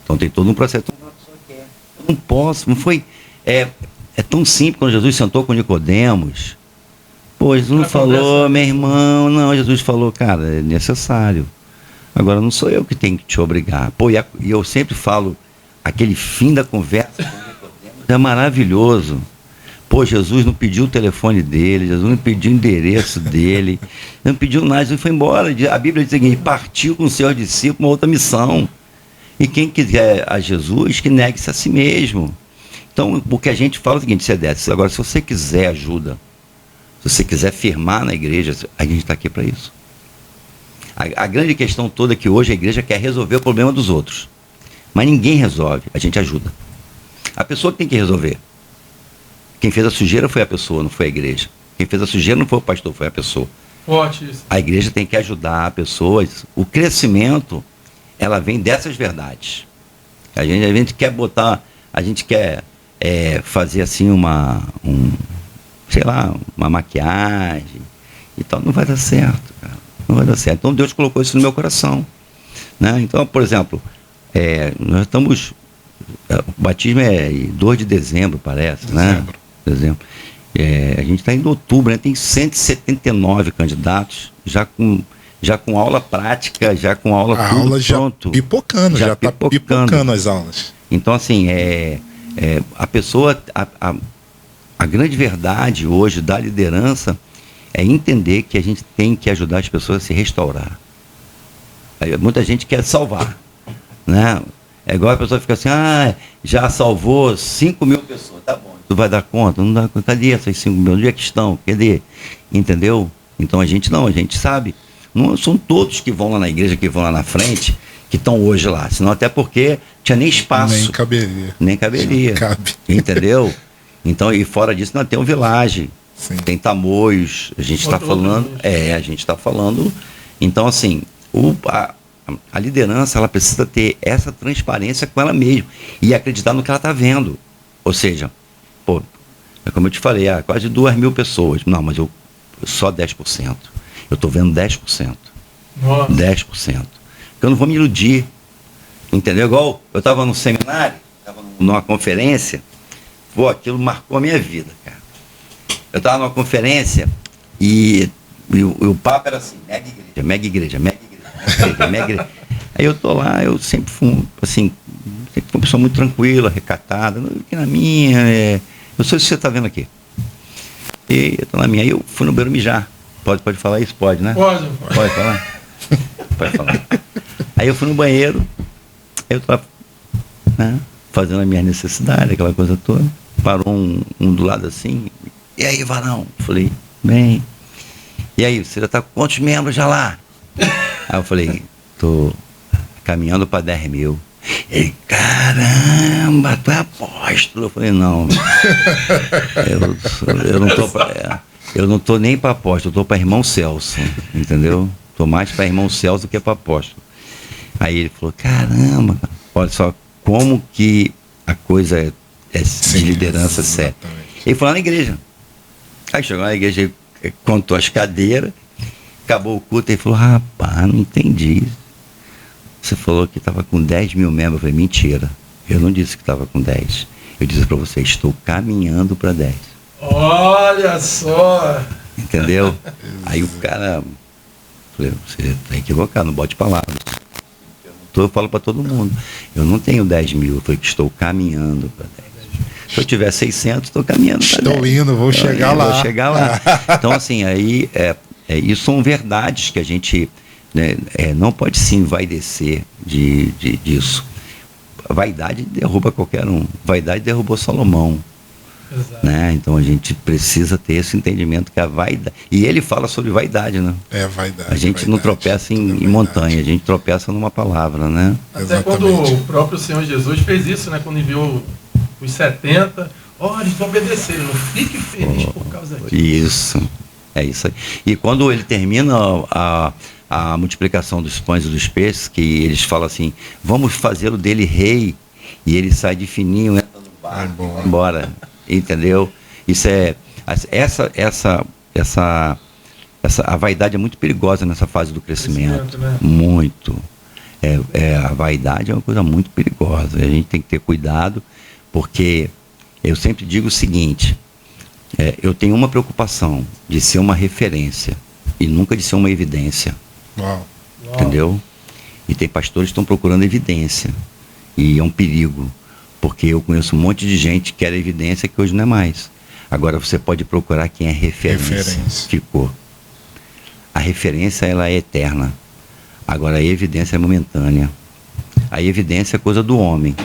Então, tem todo um processo. Então, a pessoa quer. Eu não posso, não foi... É tão simples quando Jesus sentou com Nicodemos. Pô, Jesus não falou, meu irmão, não, Jesus falou, cara, é necessário. Agora não sou eu que tenho que te obrigar. Pô, e eu sempre falo, aquele fim da conversa com Nicodemos é maravilhoso. Pô, Jesus não pediu o telefone dele, Jesus não pediu o endereço dele, não pediu nada, Jesus foi embora. A Bíblia diz o seguinte, partiu com os seus discípulos uma outra missão. E quem quiser a Jesus, que negue-se a si mesmo. Então, o que a gente fala é o seguinte, CDS, agora, se você quiser ajuda, se você quiser firmar na igreja, a gente está aqui para isso. A grande questão toda é que hoje a igreja quer resolver o problema dos outros. Mas ninguém resolve, a gente ajuda. A pessoa que tem que resolver. Quem fez a sujeira foi a pessoa, não foi a igreja. Quem fez a sujeira não foi o pastor, foi a pessoa. Forte isso. A igreja tem que ajudar pessoas. O crescimento, ela vem dessas verdades. A gente quer botar, a gente quer fazer assim uma maquiagem e tal. Não vai dar certo, cara. Não vai dar certo. Então Deus colocou isso no meu coração. Né? Então, por exemplo, nós estamos... O batismo é 2 de dezembro, parece, né? Dezembro. A gente está indo em outubro, né? Tem 179 candidatos, já com aula prática, já com aula A tudo aula já pronto. pipocando, já está pipocando as aulas. Então, assim, a pessoa, a grande verdade hoje da liderança é entender que a gente tem que ajudar as pessoas a se restaurar. Muita gente quer salvar, né? É igual a pessoa fica assim, já salvou 5 mil pessoas, tá bom, tu vai dar conta? Não dá conta, cadê essas 5 mil? Onde é que estão? Cadê? Entendeu? Então a gente sabe, não são todos que vão lá na igreja, que vão lá na frente, que estão hoje lá, senão até porque tinha nem espaço. Nem caberia. Entendeu? Então, e fora disso, nós temos o Village, tem Tamoios, a gente está falando, a gente está falando, então assim, a liderança, ela precisa ter essa transparência com ela mesma e acreditar no que ela está vendo. Ou seja, como eu te falei, quase 2 mil pessoas. Não, mas só 10%. Eu estou vendo 10%. Nossa. 10%. Eu não vou me iludir. Entendeu? Igual eu estava no seminário, estava numa conferência, aquilo marcou a minha vida, cara. Eu estava numa conferência e o papo era assim, mega igreja. Aí eu tô lá, eu sempre fui assim, sempre fui uma pessoa muito tranquila, recatada, aqui na minha, eu sou isso que você tá vendo aqui. E eu tô na minha, aí eu fui no banheiro mijar. Pode falar isso? Pode, né? Pode falar? Pode falar. Aí eu fui no banheiro, aí eu tô lá, né, fazendo a minha necessidade, aquela coisa toda. Parou um do lado assim, e aí, varão? Falei, bem, e aí, você já tá com quantos membros já lá? Aí eu falei, tô caminhando para 10 mil. Ele, caramba, tu é apóstolo. Eu falei, não, eu não tô nem para apóstolo, eu tô para irmão Celso, entendeu? Tô mais para irmão Celso do que para apóstolo. Aí ele falou, caramba, olha só como que a coisa é de liderança séria. Ele foi lá na igreja. Aí chegou na igreja, contou as cadeiras. Acabou o culto e falou, rapaz, não entendi. Você falou que estava com 10 mil membros. Eu falei, mentira. Eu não disse que estava com 10. Eu disse para você, estou caminhando para 10. Olha só! Entendeu? Aí o cara, falei, você está equivocado, não bote palavras. Eu falo para todo mundo, eu não tenho 10 mil, eu falei que estou caminhando para 10. Se eu tiver 600, estou caminhando para 10. Estou indo, vou chegar lá. Vou chegar lá. Então, assim, aí... isso são verdades que a gente, né, não pode se envaidecer disso. A vaidade derruba qualquer um. A vaidade derrubou Salomão. Né? Então a gente precisa ter esse entendimento que a vaidade... E ele fala sobre vaidade, né? Vaidade. A gente não tropeça em montanha, a gente tropeça numa palavra, né? Até quando o próprio Senhor Jesus fez isso, né? Quando enviou os 70, eles obedeceram, não fique feliz por causa disso. Isso. É isso aí. E quando ele termina a multiplicação dos pães e dos peixes, que eles falam assim, vamos fazê-lo dele rei, e ele sai de fininho, entra no barco, vai embora. Entendeu? Isso a vaidade é muito perigosa nessa fase do crescimento. Né? Muito. A vaidade é uma coisa muito perigosa. A gente tem que ter cuidado, porque eu sempre digo o seguinte, eu tenho uma preocupação de ser uma referência e nunca de ser uma evidência. Uau. Entendeu? E tem pastores que estão procurando evidência. E é um perigo. Porque eu conheço um monte de gente que era evidência que hoje não é mais. Agora você pode procurar quem é referência. Ficou. A referência, ela é eterna. Agora a evidência é momentânea. A evidência é coisa do homem.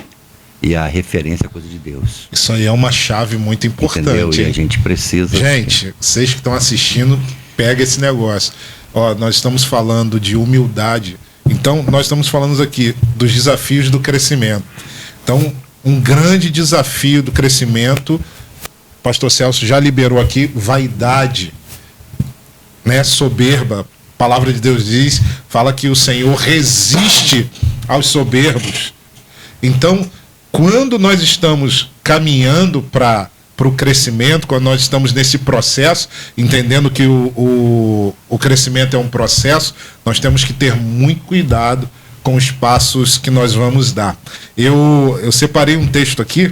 E a referência é coisa de Deus. Isso aí é uma chave muito importante. Entendeu? E a hein? gente precisa... Gente, vocês que estão assistindo, pega esse negócio. Ó, nós estamos falando de humildade. Então, nós estamos falando aqui dos desafios do crescimento. Então, um grande desafio do crescimento, o pastor Celso já liberou aqui, vaidade, né? Soberba. A palavra de Deus diz, fala que o Senhor resiste aos soberbos. Então, quando nós estamos caminhando para o crescimento, quando nós estamos nesse processo, entendendo que o crescimento é um processo, nós temos que ter muito cuidado com os passos que nós vamos dar. Eu separei um texto aqui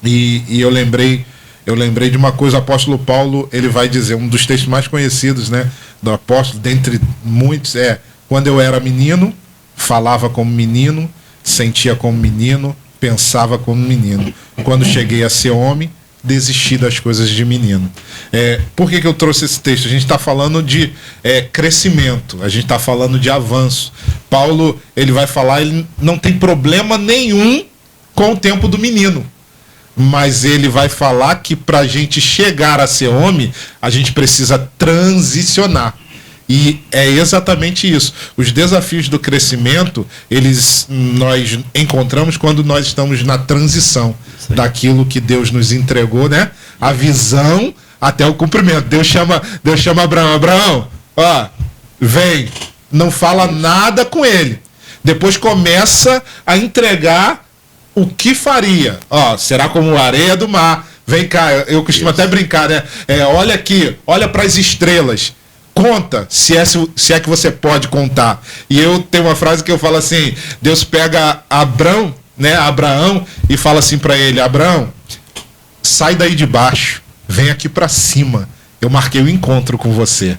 e eu lembrei de uma coisa. O apóstolo Paulo, ele vai dizer, um dos textos mais conhecidos, né, do apóstolo, dentre muitos, quando eu era menino, falava como menino, sentia como menino, pensava como menino. Quando cheguei a ser homem, desisti das coisas de menino. Por que eu trouxe esse texto? A gente está falando de crescimento, a gente está falando de avanço. Paulo, ele vai falar, ele não tem problema nenhum com o tempo do menino, mas ele vai falar que para a gente chegar a ser homem, a gente precisa transicionar. E é exatamente isso. Os desafios do crescimento, nós encontramos quando nós estamos na transição daquilo que Deus nos entregou, né? A visão até o cumprimento. Deus chama Abraão, ó, vem, não fala nada com ele. Depois começa a entregar o que faria. Ó, será como a areia do mar. Vem cá, eu costumo até brincar, né? Olha aqui, olha para as estrelas. Conta, se é que você pode contar. E eu tenho uma frase que eu falo assim, Deus pega Abraão, e fala assim para ele, Abraão, sai daí de baixo, vem aqui para cima. Eu marquei o encontro com você.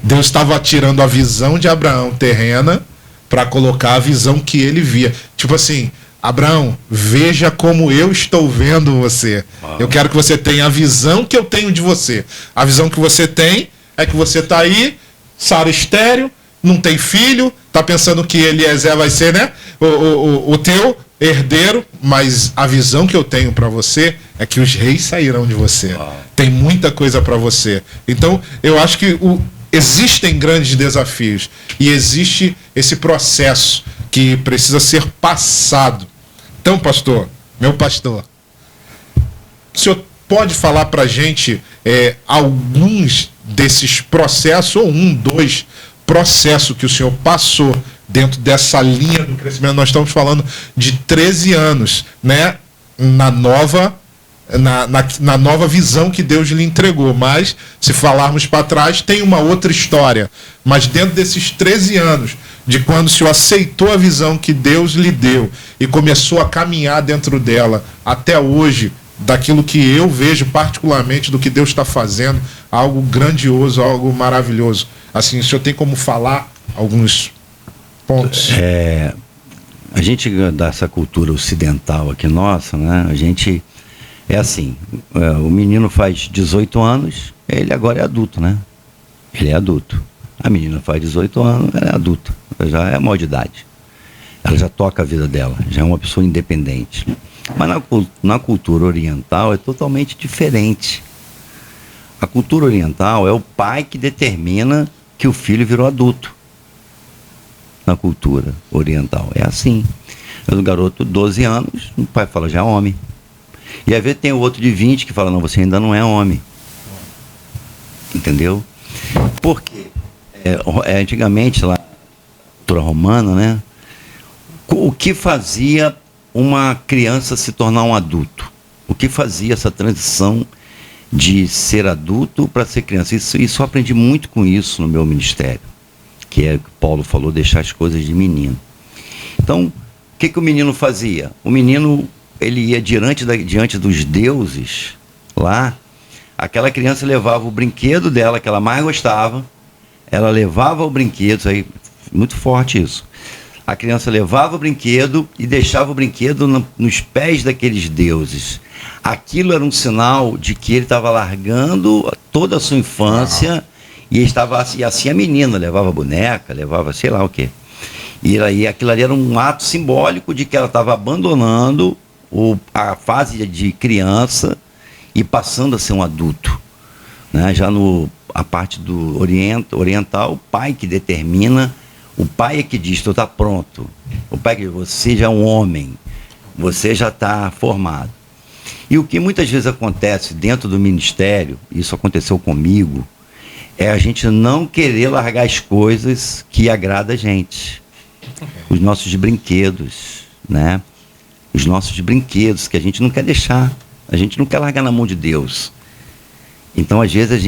Deus estava tirando a visão de Abraão terrena para colocar a visão que ele via. Tipo assim, Abraão, veja como eu estou vendo você. Eu quero que você tenha a visão que eu tenho de você. A visão que você tem é que você está aí, Sara estéril, não tem filho, está pensando que Eliezer vai ser, né, o teu herdeiro, mas a visão que eu tenho para você é que os reis sairão de você. Tem muita coisa para você. Então, eu acho que existem grandes desafios e existe esse processo que precisa ser passado. Então, pastor, meu pastor, o senhor pode falar para a gente alguns desses processos, ou dois processos que o senhor passou dentro dessa linha do crescimento? Nós estamos falando de 13 anos, né, na nova visão que Deus lhe entregou. Mas, se falarmos para trás, tem uma outra história. Mas dentro desses 13 anos, de quando o senhor aceitou a visão que Deus lhe deu e começou a caminhar dentro dela, até hoje, daquilo que eu vejo particularmente do que Deus está fazendo, algo grandioso, algo maravilhoso. Assim, o senhor tem como falar alguns pontos? A gente, dessa cultura ocidental aqui nossa, né, a gente é assim, o menino faz 18 anos, ele agora é adulto, né? Ele é adulto. A menina faz 18 anos, ela é adulta, já é maior de idade. Ela já toca a vida dela, já é uma pessoa independente. Mas na cultura oriental é totalmente diferente. A cultura oriental é o pai que determina que o filho virou adulto. Na cultura oriental é assim. O garoto de 12 anos, o pai fala, já é homem. E às vezes tem o outro de 20 que fala, não, você ainda não é homem. Entendeu? Porque antigamente, lá na cultura romana, né, o que fazia uma criança se tornar um adulto? O que fazia essa transição de ser adulto para ser criança? Isso eu aprendi muito com isso no meu ministério, que é o que Paulo falou, deixar as coisas de menino. Então, o que o menino fazia? O menino, ele ia diante dos deuses lá, aquela criança levava o brinquedo dela, que ela mais gostava, ela levava o brinquedo, isso aí, muito forte isso. A criança levava o brinquedo e deixava o brinquedo nos pés daqueles deuses. Aquilo era um sinal de que ele estava largando toda a sua infância e assim a menina levava boneca, levava sei lá o quê. E aí aquilo ali era um ato simbólico de que ela estava abandonando a fase de criança e passando a ser um adulto. Né? Já a parte do oriental, o pai que determina, o pai é que diz, tu está pronto. O pai que diz, você já é um homem, você já está formado. E o que muitas vezes acontece dentro do ministério, isso aconteceu comigo, é a gente não querer largar as coisas que agradam a gente. Os nossos brinquedos, né? Os nossos brinquedos que a gente não quer deixar. A gente não quer largar na mão de Deus. Então, às vezes, às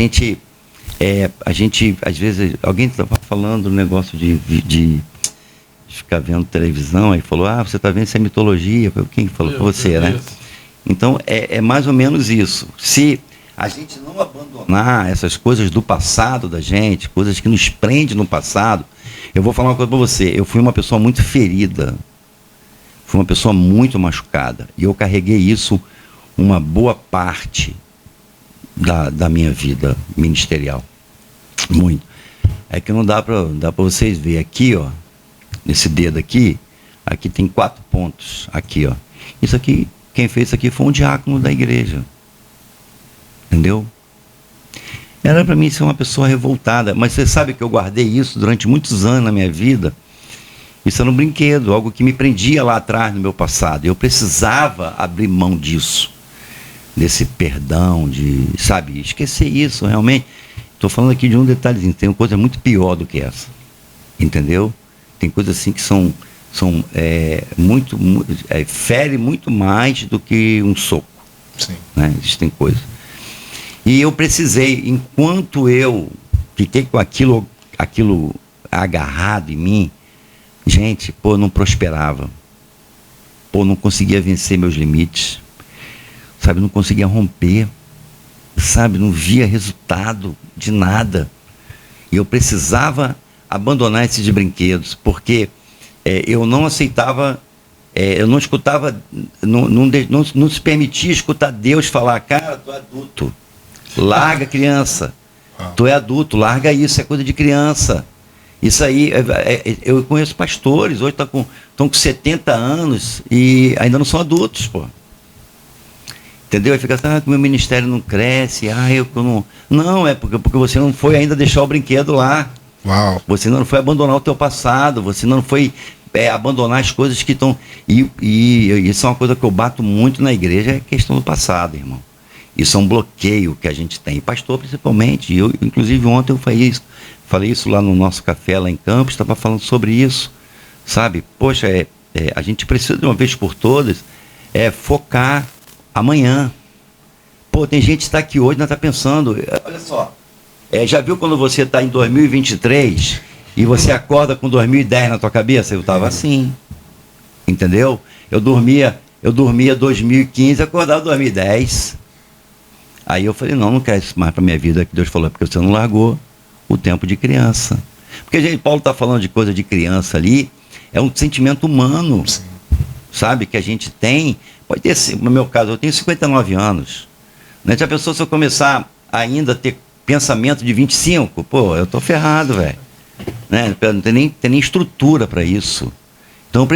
vezes, alguém estava falando um negócio de ficar vendo televisão, aí falou, você está vendo isso é mitologia. Quem falou? Você, né? Então, é mais ou menos isso. Se a gente não abandonar essas coisas do passado da gente, coisas que nos prendem no passado, eu vou falar uma coisa para você, eu fui uma pessoa muito ferida, fui uma pessoa muito machucada, e eu carreguei isso uma boa parte da minha vida ministerial. Muito. É que não dá para vocês verem aqui, ó, nesse dedo aqui tem 4 pontos, aqui, ó. Isso aqui, quem fez isso aqui foi um diácono da igreja. Entendeu? Era para mim ser uma pessoa revoltada, mas você sabe que eu guardei isso durante muitos anos na minha vida. Isso era um brinquedo, algo que me prendia lá atrás no meu passado. Eu precisava abrir mão disso, desse perdão, sabe, esquecer isso realmente. Estou falando aqui de um detalhezinho, tem uma coisa muito pior do que essa, entendeu? Tem coisas assim que fere muito mais do que um soco. Sim. Né? Existem coisas. E eu precisei, enquanto eu fiquei com aquilo agarrado em mim, gente, não prosperava. Não conseguia vencer meus limites. Sabe, não conseguia romper. Sabe, não via resultado de nada. E eu precisava abandonar esses brinquedos, porque eu não aceitava, eu não escutava, não se permitia escutar Deus falar, cara, tu é adulto. Larga, criança. Tu é adulto, larga isso, é coisa de criança. Isso aí, eu conheço pastores, hoje estão com 70 anos e ainda não são adultos, pô. Entendeu? Aí fica assim, meu ministério não cresce, eu não... Não, é porque você não foi ainda deixar o brinquedo lá. Uau. Você não foi abandonar o teu passado, você não foi abandonar as coisas que estão... E isso é uma coisa que eu bato muito na igreja, é a questão do passado, irmão. Isso é um bloqueio que a gente tem, pastor principalmente. Eu, inclusive, ontem eu falei isso lá no nosso café lá em Campos, estava falando sobre isso, sabe? Poxa, a gente precisa de uma vez por todas focar amanhã. Tem gente que está aqui hoje, não está pensando, olha só, já viu quando você está em 2023 e você acorda com 2010 na tua cabeça? Eu estava assim, entendeu? Eu dormia 2015, acordava 2010. Aí eu falei, não quero isso mais para minha vida, que Deus falou, porque você não largou o tempo de criança. Porque, gente, Paulo está falando de coisa de criança ali, é um sentimento humano, sim, sabe, que a gente tem. Pode ter, no meu caso, eu tenho 59 anos. Né? Já pensou se eu começar ainda a ter pensamento de 25? Eu tô ferrado, velho. Né? Não tem nem estrutura para isso. Então eu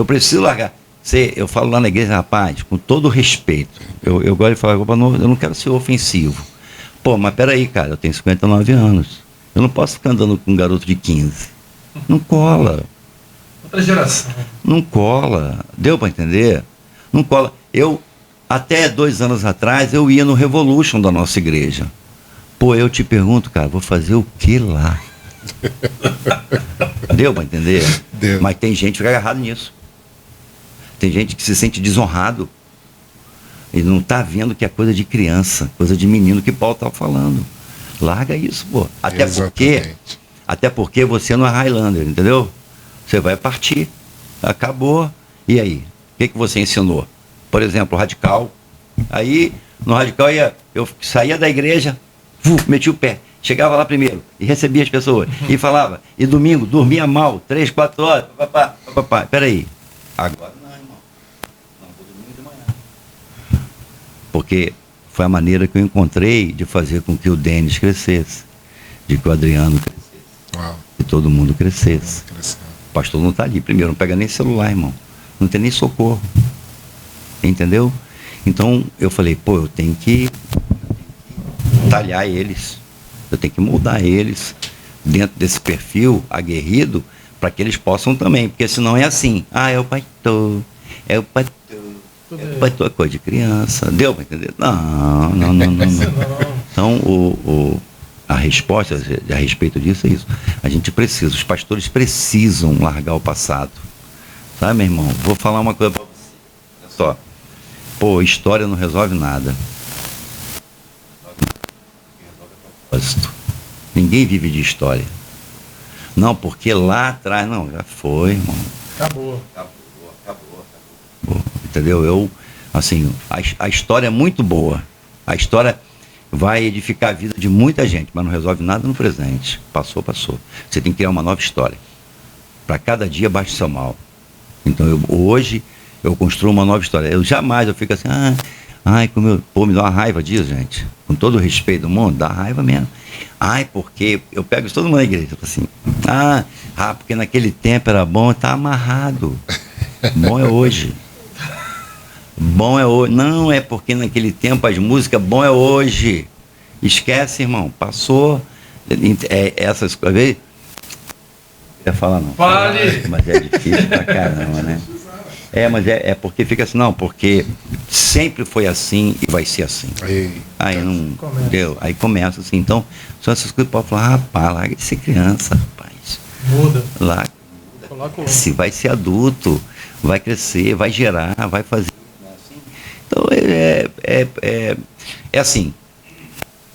preciso largar. Eu falo lá na igreja, rapaz, com todo respeito, eu gosto de falar, eu não quero ser ofensivo. Mas peraí, cara, eu tenho 59 anos. Eu não posso ficar andando com um garoto de 15. Não cola. Outra geração. Não cola. Deu para entender? Não cola. Até 2 anos atrás, eu ia no Revolution da nossa igreja. Eu te pergunto, cara, vou fazer o que lá? Deu para entender? Deu. Mas tem gente que fica agarrado nisso. Tem gente que se sente desonrado. Ele não está vendo que é coisa de criança, coisa de menino que Paulo estava falando. Larga isso, Até porque você não é Highlander, entendeu? Você vai partir. Acabou. E aí? O que você ensinou? Por exemplo, o radical. Aí, no radical, eu saía da igreja, metia o pé. Chegava lá primeiro e recebia as pessoas. E falava. E domingo, dormia mal, 3, 4 horas. Peraí. Agora não, irmão. Não, vou dormir de manhã. Porque foi a maneira que eu encontrei de fazer com que o Denis crescesse, de que o Adriano crescesse. Uau. E todo mundo crescesse. Cresceu. O pastor não está ali. Primeiro, não pega nem celular, irmão. Não tem nem socorro. Entendeu? Então, eu falei, pô, eu tenho que talhar eles. Eu tenho que moldar eles dentro desse perfil aguerrido para que eles possam também. Porque senão é assim. Ah, é o pastor. É o pastor. É o pastor, é coisa de criança. Deu para entender? Não. Então, a resposta a respeito disso é isso. A gente precisa, os pastores precisam largar o passado. Sabe, meu irmão? Vou falar uma coisa para você. Olha só. Pô, história não resolve nada. Propósito. Ninguém vive de história. Não, porque lá atrás, não, já foi, irmão. Acabou. Entendeu? Assim, a história é muito boa. A história vai edificar a vida de muita gente, mas não resolve nada no presente. Passou. Você tem que criar uma nova história. Para cada dia baixe seu mal. Então, hoje, eu construo uma nova história. Eu fico assim, me dá uma raiva disso, gente. Com todo o respeito do mundo, dá raiva mesmo. Porque eu pego isso todo mundo na igreja, assim, porque naquele tempo era bom, tá amarrado. Bom é hoje. Bom é hoje. Não é porque naquele tempo as músicas, bom é hoje. Esquece, irmão. Passou. Essas coisas. Não ia falar, não. Fale! Mas é difícil pra caramba, né? Mas é porque fica assim, não, porque sempre foi assim e vai ser assim. Aí não deu. Aí começa assim. Então, são essas coisas que pode falar, rapaz, larga de ser criança, rapaz. Muda. Lá, se vai ser adulto, vai crescer, vai gerar, vai fazer. Então é assim.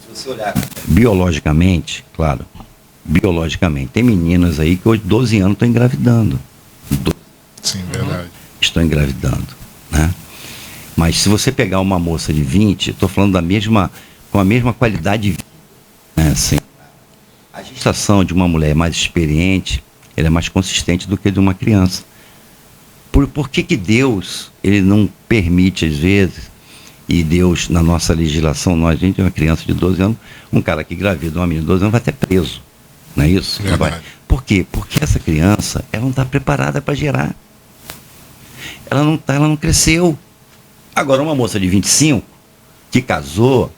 Se você olhar biologicamente, claro, tem meninas aí que hoje 12 anos estão engravidando. Sim, verdade. Estão engravidando, né? Mas se você pegar uma moça de 20, estou falando com a mesma qualidade de vida, né? Assim, a gestação de uma mulher mais experiente, ela é mais consistente do que de uma criança. Por que Deus, ele não permite às vezes, e Deus, na nossa legislação, a gente é uma criança de 12 anos, um cara que engravida uma menina de 12 anos vai até preso, não é isso? Por quê? Porque essa criança, ela não está preparada para gerar. Ela não cresceu. Agora, uma moça de 25, que casou,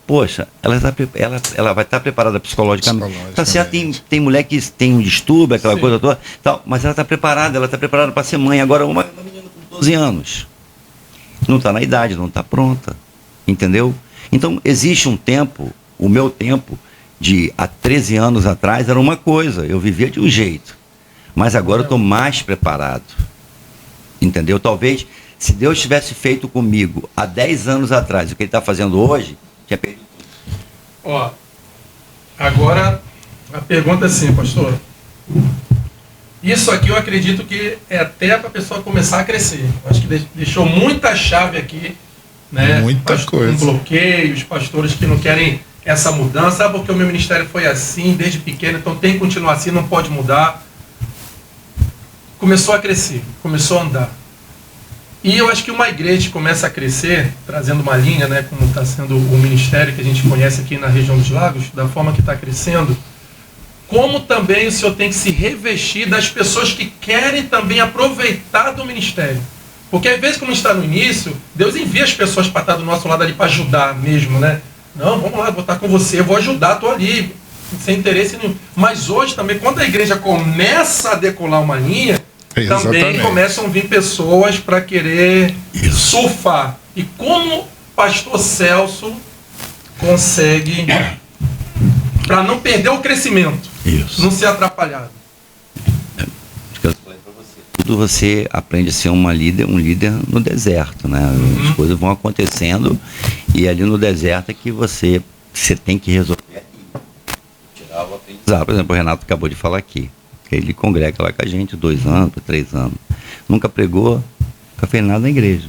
poxa, ela vai estar preparada psicologicamente. Tá certo, tem mulher que tem um distúrbio, aquela coisa toda, tal, mas ela está preparada para ser mãe. Agora, uma menina com 12 anos, não está na idade, não está pronta, entendeu? Então, existe um tempo, o meu tempo, há 13 anos atrás, era uma coisa, eu vivia de um jeito, mas agora eu estou mais preparado. Entendeu? Talvez, se Deus tivesse feito comigo há 10 anos atrás o que ele está fazendo hoje, tinha perdido tudo. Agora a pergunta é assim, pastor. Isso aqui eu acredito que é até para a pessoa começar a crescer. Acho que deixou muita chave aqui, né? Muita coisa. Um bloqueio, os pastores que não querem essa mudança, porque o meu ministério foi assim desde pequeno, então tem que continuar assim, não pode mudar. Começou a crescer, começou a andar. E eu acho que uma igreja começa a crescer, trazendo uma linha, né, como está sendo o ministério que a gente conhece aqui na região dos lagos, da forma que está crescendo, como também o senhor tem que se revestir das pessoas que querem também aproveitar do ministério. Porque às vezes, como está no início, Deus envia as pessoas para estar do nosso lado ali para ajudar mesmo, né? Não, vamos lá, vou estar com você, eu vou ajudar, estou ali, sem interesse nenhum. Mas hoje também, quando a igreja começa a decolar uma linha, também começam a vir pessoas para querer surfar. E como o pastor Celso consegue, para não perder o crescimento, não ser atrapalhado? Tudo você aprende a ser um líder no deserto, né? As coisas vão acontecendo e ali no deserto é que você tem que resolver tirar o aprendizado. Por exemplo, o Renato acabou de falar aqui. Ele congrega lá com a gente 2 anos, 3 anos. Nunca pregou, nunca fez nada na igreja.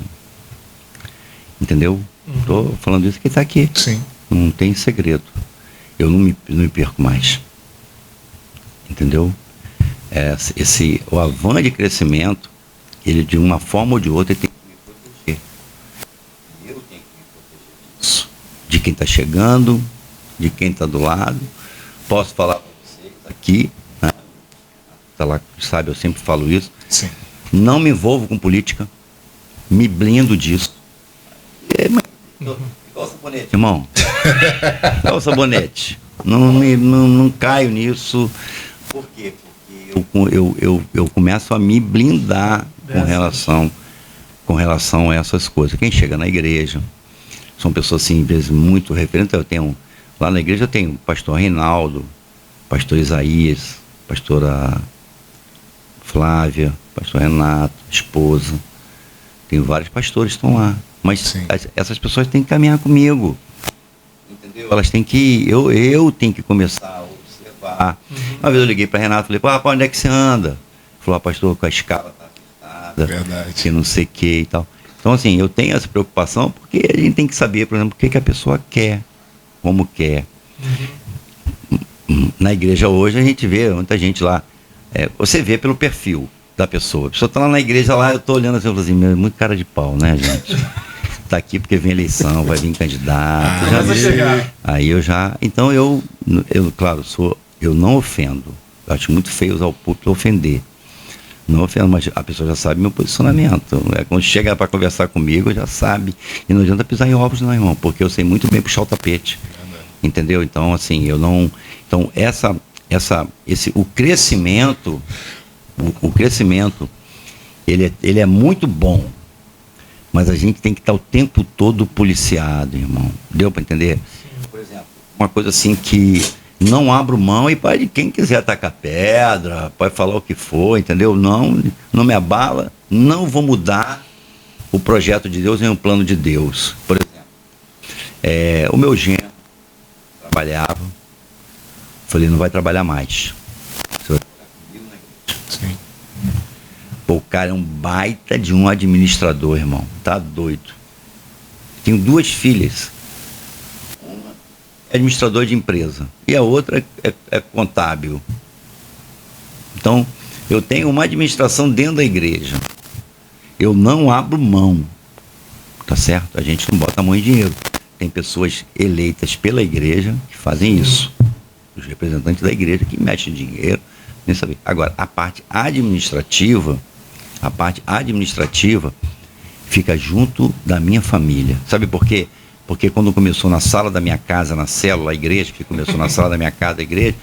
Entendeu? Estou falando isso que está aqui. Sim. Não tem segredo. Eu não me perco mais. Entendeu? O avanço de crescimento, ele de uma forma ou de outra, ele tem que me proteger. Eu tenho que me proteger disso. De quem está chegando, de quem está do lado. Posso falar para vocês aqui, né? tá lá, sabe, eu sempre falo isso. Sim. Não me envolvo com política, me blindo disso. Igual o sabonete, irmão. Igual o sabonete. Não caio nisso. Por quê? Porque eu começo a me blindar com relação a essas coisas. Quem chega na igreja são pessoas, assim, às vezes, muito referentes. Lá na igreja eu tenho o pastor Reinaldo, pastor Isaías, pastora Flávia, pastor Renato, esposa. Tem vários pastores que estão lá. Mas essas pessoas têm que caminhar comigo. Entendeu? Elas têm que... Eu tenho que começar a observar. Uma vez eu liguei para Renato e falei, para onde é que você anda? Falou, pastor, com a escala tá apertada. Verdade. Que não sei o que e tal. Então, assim, eu tenho essa preocupação porque a gente tem que saber, por exemplo, o que a pessoa quer, como quer. Na igreja hoje a gente vê muita gente lá. Você vê pelo perfil da pessoa. A pessoa está lá na igreja, lá eu estou olhando assim, eu falo assim, muito cara de pau, né, gente? Tá aqui porque vem eleição, vai vir candidato. Aí eu já... Então eu claro, eu não ofendo. Eu acho muito feio usar o púlpito ofender. Não ofendo, mas a pessoa já sabe meu posicionamento. Quando chega para conversar comigo, já sabe. E não adianta pisar em ovos, não, irmão, porque eu sei muito bem puxar o tapete. Entendeu? Então, assim, eu não... Então, o crescimento, ele é muito bom. Mas a gente tem que estar o tempo todo policiado, irmão. Deu para entender? Sim. Por exemplo, uma coisa assim que não abro mão e pode quem quiser tacar pedra, pode falar o que for, entendeu? Não me abala, não vou mudar o projeto de Deus nem o plano de Deus. Por exemplo, o meu genro trabalhava, falei, não vai trabalhar mais. Você vai ficar comigo na igreja. Sim. O cara é um baita de um administrador, irmão. Tá doido. Tenho 2 filhas. Uma é administrador de empresa e a outra é contábil. Então, eu tenho uma administração dentro da igreja. Eu não abro mão. Tá certo? A gente não bota a mão em dinheiro. Tem pessoas eleitas pela igreja que fazem isso. Os representantes da igreja que mexem dinheiro. Nem saber. Agora, a parte administrativa fica junto da minha família. Sabe por quê? Porque quando começou na sala da minha casa, na célula, a igreja, que começou na sala da minha casa, a igreja,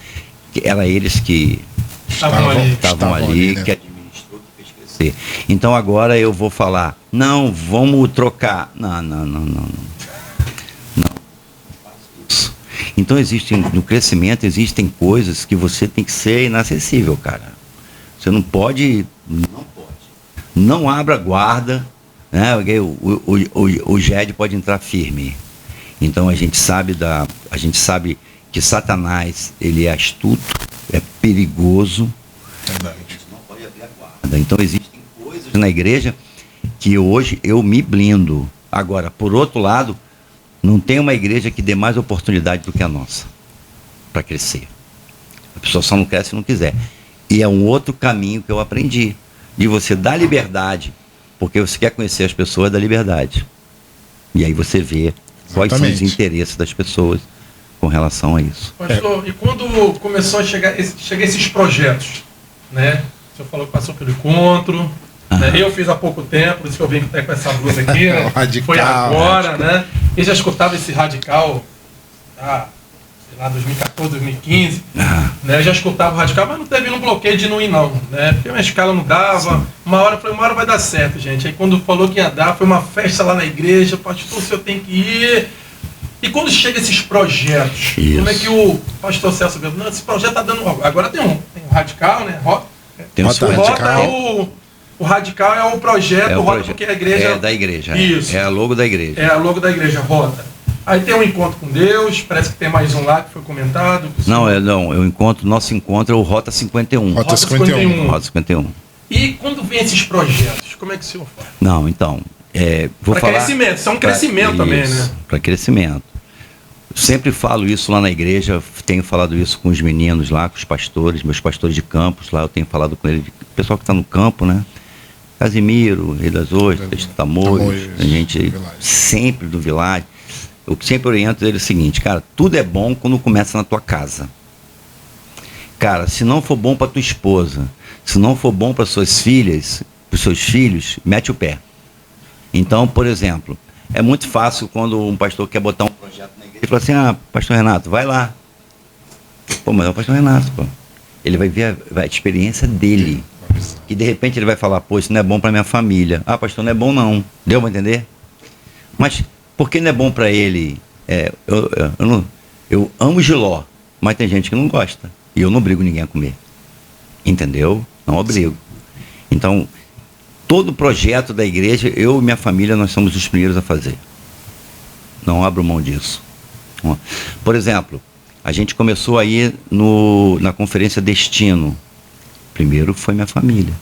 era eles que estavam ali, né? Que administrou, que fez crescer. Então agora eu vou falar, não, vamos trocar. Não faço isso. Então no crescimento existem coisas que você tem que ser inacessível, cara. Você não pode... Não abra guarda, né? O GED pode entrar firme. Então a gente sabe que Satanás, ele é astuto, é perigoso. Verdade. A gente não pode abrir a guarda. Então existem coisas na igreja que hoje eu me blindo. Agora, por outro lado, não tem uma igreja que dê mais oportunidade do que a nossa para crescer. A pessoa só não cresce se não quiser. E é um outro caminho que eu aprendi. De você dar liberdade, porque você quer conhecer as pessoas da liberdade. E aí você vê quais são os interesses das pessoas com relação a isso. Pastor, e quando começou a chegar esses projetos, né? O senhor falou que passou pelo encontro, né? Eu fiz há pouco tempo, por isso que eu vim até com essa blusa aqui, né? Radical, foi agora, né? Eu já escutava esse radical, sei lá, 2014, 2015, né? Eu já escutava o radical, mas não teve um bloqueio de não ir não, né? Porque a minha escala não dava. Uma hora vai dar certo, gente. Aí quando falou que ia dar, foi uma festa lá na igreja, pastor, o senhor tem que ir. E quando chega esses projetos, como é que o pastor Celso vê? Não, esse projeto tá dando... Agora tem um radical, né? Tem um radical. O radical é o projeto, Rota, porque a igreja... É da igreja. Isso. É a logo da igreja. É a logo da igreja, Rota. Aí tem um encontro com Deus, parece que tem mais um lá que foi comentado. Nosso encontro é o Rota 51. Rota 51. Rota 51. E quando vem esses projetos, como é que o senhor faz? Não, então, vou falar... Para crescimento, são um crescimento também, né? Para crescimento. Sempre falo isso lá na igreja, tenho falado isso com os meninos lá, com os pastores, meus pastores de campos lá, eu tenho falado com eles, o pessoal que está no campo, né? Casimiro, Rei das Ostras, Tamoios, a gente sempre do Vilagem. Eu sempre oriento ele o seguinte, cara, tudo é bom quando começa na tua casa. Cara, se não for bom para tua esposa, se não for bom para suas filhas, para seus filhos, mete o pé. Então, por exemplo, é muito fácil quando um pastor quer botar um projeto na igreja e fala assim: pastor Renato, vai lá. Pô, mas é o pastor Renato, pô. Ele vai ver a experiência dele. Que de repente ele vai falar: pô, isso não é bom para minha família. Pastor, não é bom não. Deu para entender? Mas por que não é bom para ele? Eu amo Giló, mas tem gente que não gosta. E eu não obrigo ninguém a comer. Entendeu? Não obrigo. Então, todo projeto da igreja, eu e minha família, nós somos os primeiros a fazer. Não abro mão disso. Por exemplo, a gente começou aí na conferência Destino. Primeiro foi minha família.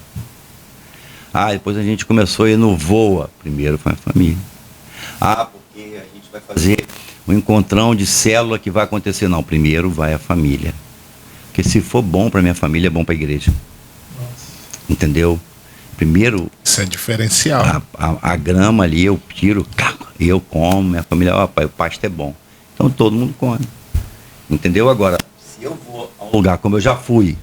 Depois a gente começou aí no Voa. Primeiro foi minha família. Porque a gente vai fazer um encontrão de célula que vai acontecer. Não, primeiro vai a família. Porque se for bom para minha família, é bom para a igreja. Nossa. Entendeu? Primeiro... Isso é diferencial. A grama ali eu tiro, eu como, minha família, o pasto é bom. Então todo mundo come. Entendeu? Agora, se eu vou a um lugar como eu já fui,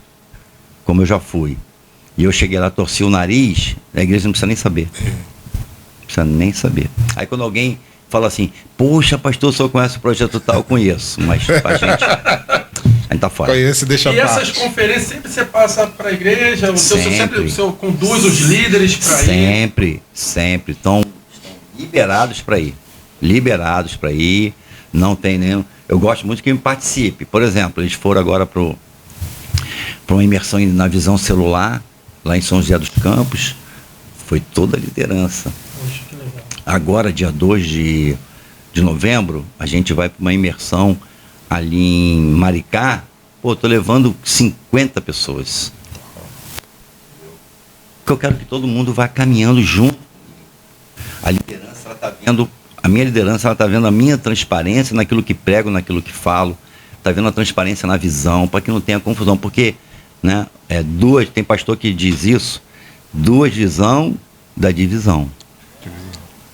e eu cheguei lá, torci o nariz, a igreja não precisa nem saber. Não precisa nem saber. Aí quando alguém fala assim: poxa, pastor, o senhor conhece o projeto tal? Eu conheço, mas a gente tá fora. Conhece, deixa e essas conferências sempre você passa para a igreja? O senhor conduz os líderes para ir? Sempre. Estão liberados para ir. Não tem nenhum... Eu gosto muito que me participe. Por exemplo, eles foram agora para uma imersão na visão celular, lá em São José dos Campos. Foi toda a liderança. Poxa, que legal. Agora, dia 2 de novembro, a gente vai para uma imersão ali em Maricá. Tô levando 50 pessoas. Porque eu quero que todo mundo vá caminhando junto. A liderança, ela está vendo... A minha liderança, ela está vendo a minha transparência naquilo que prego, naquilo que falo. Está vendo a transparência na visão, para que não tenha confusão. Porque, né, tem pastor que diz isso: 2 visões da divisão.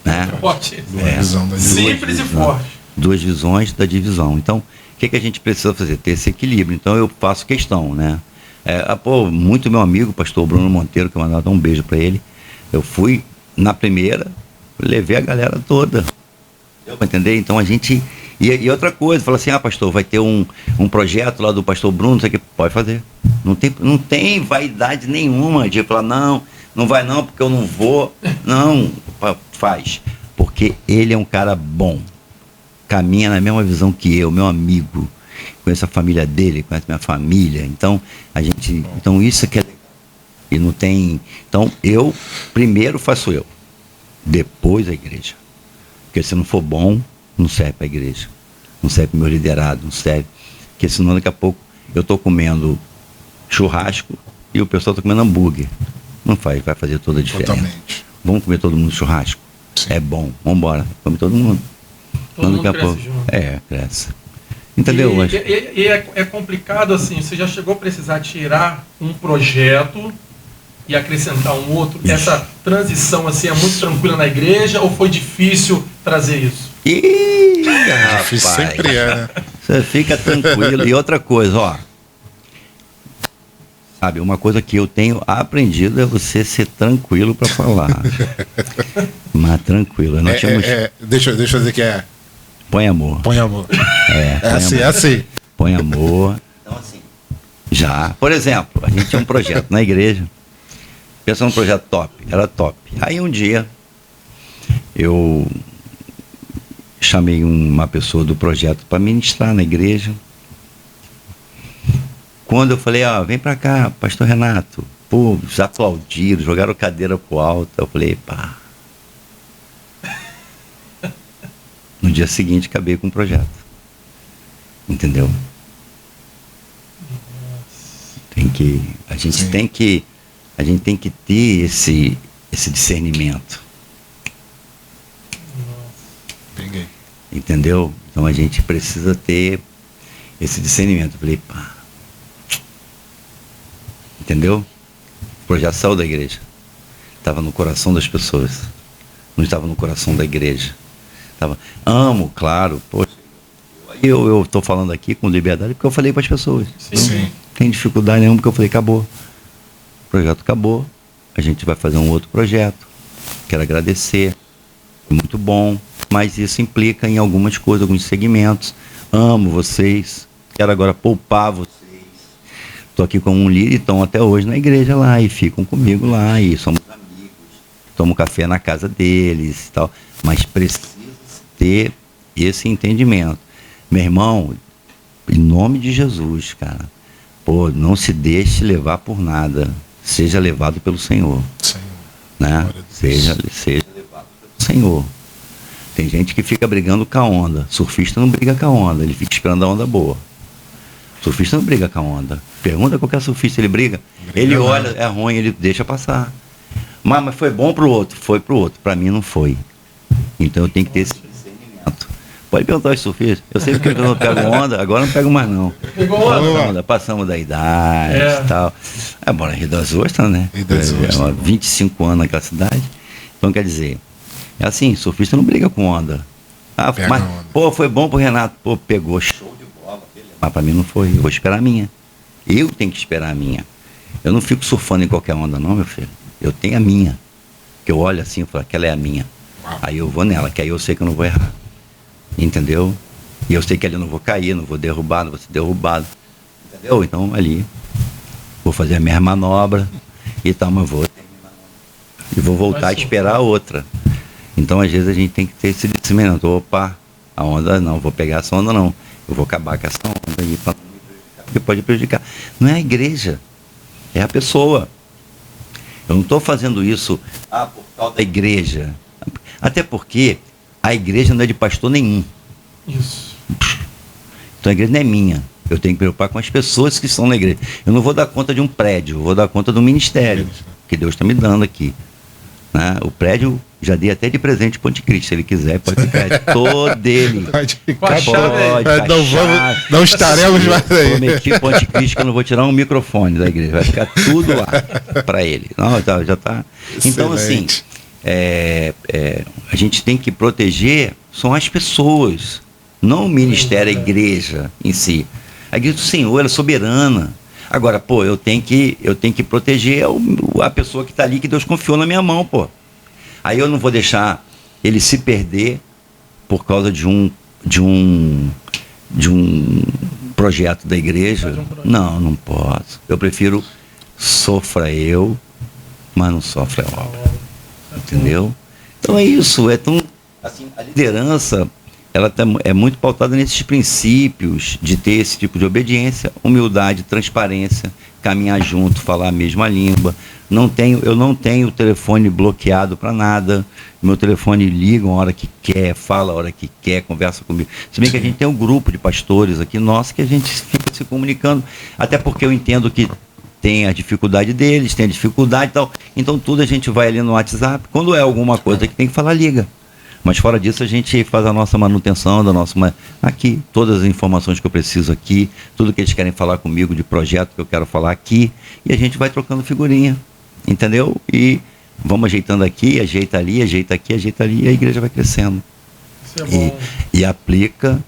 Né? Forte. Simples e forte. 2 visões da divisão. Então, o que a gente precisa fazer? Ter esse equilíbrio. Então, eu faço questão, né? Muito meu amigo, pastor Bruno Monteiro, que eu mandava um beijo para ele. Eu fui na primeira, levei a galera toda. Deu para entender? Então, a gente... E outra coisa, fala assim: pastor, vai ter um projeto lá do pastor Bruno, não sei o que. Pode fazer. Não tem vaidade nenhuma de falar: não vai não, porque eu não vou. Não, faz. Porque ele é um cara bom. Caminha na mesma visão que eu, meu amigo. Conhece a família dele, conhece minha família. Então, então isso é que é legal. E não tem... Então, eu primeiro faço eu. Depois a igreja. Porque se não for bom, não serve para a igreja. Não serve para o meu liderado, não serve. Porque senão daqui a pouco eu estou comendo churrasco e o pessoal está comendo hambúrguer. Não vai fazer toda a diferença. Totalmente. Vamos comer todo mundo churrasco? Sim. É bom, vamos embora. Come todo mundo. Todo mundo cresce junto. Cresce. Entendeu? E é complicado assim, você já chegou a precisar tirar um projeto e acrescentar um outro? Isso. Essa transição assim é muito tranquila na igreja ou foi difícil trazer isso? Difícil sempre é, né? Você fica tranquilo. E outra coisa, sabe, uma coisa que eu tenho aprendido é você ser tranquilo para falar. Mas tranquilo. Nós tínhamos... Deixa eu dizer que é... Põe amor. Põe amor. É assim. Põe amor. Então, assim, já. Por exemplo, a gente tinha um projeto na igreja. Pensando num projeto top. Era top. Aí um dia, eu chamei uma pessoa do projeto para ministrar na igreja. Quando eu falei: vem para cá, pastor Renato. Pô, já aplaudiram, jogaram cadeira pro alto. Eu falei: pá. No dia seguinte, acabei com o projeto. Entendeu? A gente tem que ter esse discernimento. Peguei. Entendeu? Então a gente precisa ter esse discernimento. Eu falei: pá. Entendeu? O projeto saiu da igreja. Estava no coração das pessoas. Não estava no coração da igreja. Amo, claro. Poxa, eu estou falando aqui com liberdade porque eu falei para as pessoas. Sim. tem dificuldade nenhuma, porque eu falei, acabou. O projeto acabou, a gente vai fazer um outro projeto. Quero agradecer, foi muito bom, mas isso implica em algumas coisas, alguns segmentos. Amo vocês, quero agora poupar vocês. Estou aqui como um líder e estão até hoje na igreja lá, e ficam comigo lá, e somos amigos, tomo café na casa deles e tal, mas precisa ter esse entendimento. Meu irmão, em nome de Jesus, cara, pô, não se deixe levar por nada, seja levado pelo Senhor, Senhor. né? Glória a Seja levado pelo Senhor. Tem gente que fica brigando com a onda. Surfista não briga com a onda, ele fica esperando a onda boa. Surfista não briga com a onda. Pergunta a qualquer surfista, ele briga. Ele olha, é ruim, ele deixa passar. Mas foi bom pro outro, foi pro outro. Pra mim não foi. Então eu tenho que ter esse discernimento. Pode perguntar aos surfistas. Eu sei que eu não pego onda, agora não pego mais não. Pegou onda? Passamos da idade e tal. É bom, Rio das Ostras, né? Rio das Ostras. 25 anos naquela cidade. Então quer dizer, é assim, surfista não briga com onda. Ah, Pega mas, a onda. pô, foi bom pro Renato. Pô, pegou, show de bola. Beleza. Mas pra mim não foi, eu vou esperar a minha. Eu tenho que esperar a minha. Eu não fico surfando em qualquer onda não, meu filho. Eu tenho a minha. Que eu olho assim e falo, aquela é a minha. Aí eu vou nela, que aí eu sei que eu não vou errar. Entendeu? E eu sei que ali eu não vou cair, não vou derrubar, não vou ser derrubado. Entendeu? Então ali, vou fazer a mesma manobra e tal, mas vou terminar. E vou voltar a esperar a outra. Então às vezes a gente tem que ter esse discernimento. Opa, a onda não, vou pegar essa onda não. Eu vou acabar com essa onda aí para não me prejudicar, porque pode prejudicar. Não é a igreja, é a pessoa. Eu não estou fazendo isso por causa da igreja. Até porque a igreja não é de pastor nenhum. Isso. Então a igreja não é minha. Eu tenho que me preocupar com as pessoas que estão na igreja. Eu não vou dar conta de um prédio, eu vou dar conta do ministério que Deus está me dando aqui. Né? O prédio já dei até de presente para o Anticristo. Se ele quiser, pode ficar todo ele. Pode Com a ficar. chave aí. Não estaremos mais aí. Prometi para o Anticristo que eu não vou tirar um microfone da igreja. Vai ficar tudo lá para ele. Não, já está. Então, assim, Excelente. a gente tem que proteger são as pessoas, não o ministério, a igreja em si. A igreja do Senhor, ela é soberana. Agora, pô, eu tenho que proteger a pessoa que está ali, que Deus confiou na minha mão, pô. Aí eu não vou deixar ele se perder por causa de um projeto da igreja. Não, não posso. Eu prefiro sofra eu, mas não sofra a obra. Entendeu? Então é isso, assim, a liderança, ela é muito pautada nesses princípios de ter esse tipo de obediência, humildade, transparência, caminhar junto, falar a mesma língua. Eu não tenho o telefone bloqueado para nada. Meu telefone liga a hora que quer, fala a hora que quer, conversa comigo. Se bem que a gente tem um grupo de pastores aqui nosso que a gente fica se comunicando, até porque eu entendo que tem a dificuldade deles, tem a dificuldade e tal. Então tudo a gente vai ali no WhatsApp. Quando é alguma coisa que tem que falar, liga. Mas fora disso a gente faz a nossa manutenção, aqui, todas as informações que eu preciso aqui, tudo que eles querem falar comigo de projeto que eu quero falar aqui, e a gente vai trocando figurinha, entendeu? E vamos ajeitando aqui, ajeita ali, ajeita aqui, ajeita ali, e a igreja vai crescendo. Isso é bom. E aplica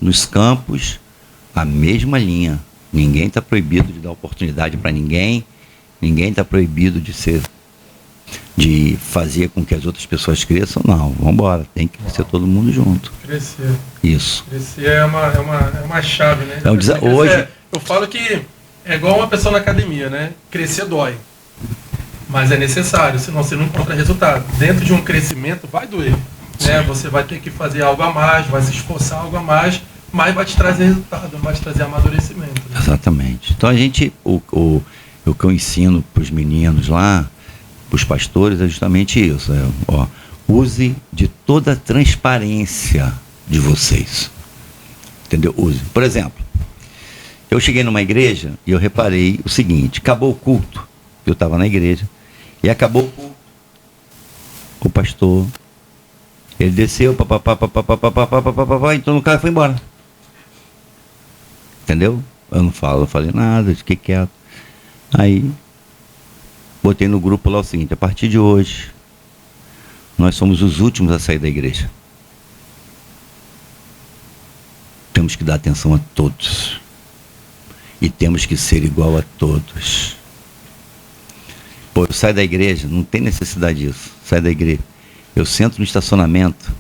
nos campos a mesma linha. Ninguém está proibido de dar oportunidade para ninguém está proibido de fazer com que as outras pessoas cresçam. Não, vamos embora, tem que crescer todo mundo junto. Crescer. Isso. Crescer é uma chave, né? Então, hoje, eu falo que é igual uma pessoa na academia, né? Crescer dói. Mas é necessário, senão você não encontra resultado. Dentro de um crescimento vai doer. Né? Você vai ter que fazer algo a mais, vai se esforçar algo a mais, mas vai te trazer resultado, vai te trazer amadurecimento. Né? Exatamente. Então o que eu ensino para os meninos lá, para os pastores, é justamente isso. Use de toda a transparência de vocês. Entendeu? Use. Por exemplo, eu cheguei numa igreja e eu reparei o seguinte: acabou o culto, eu estava na igreja, e acabou o culto. O pastor, ele desceu, entrou no carro e foi embora. Entendeu? Eu não falei nada, fiquei quieto. Aí, botei no grupo lá o seguinte: a partir de hoje, nós somos os últimos a sair da igreja. Temos que dar atenção a todos. E temos que ser igual a todos. Pô, eu saio da igreja, não tem necessidade disso. Saio da igreja, eu sento no estacionamento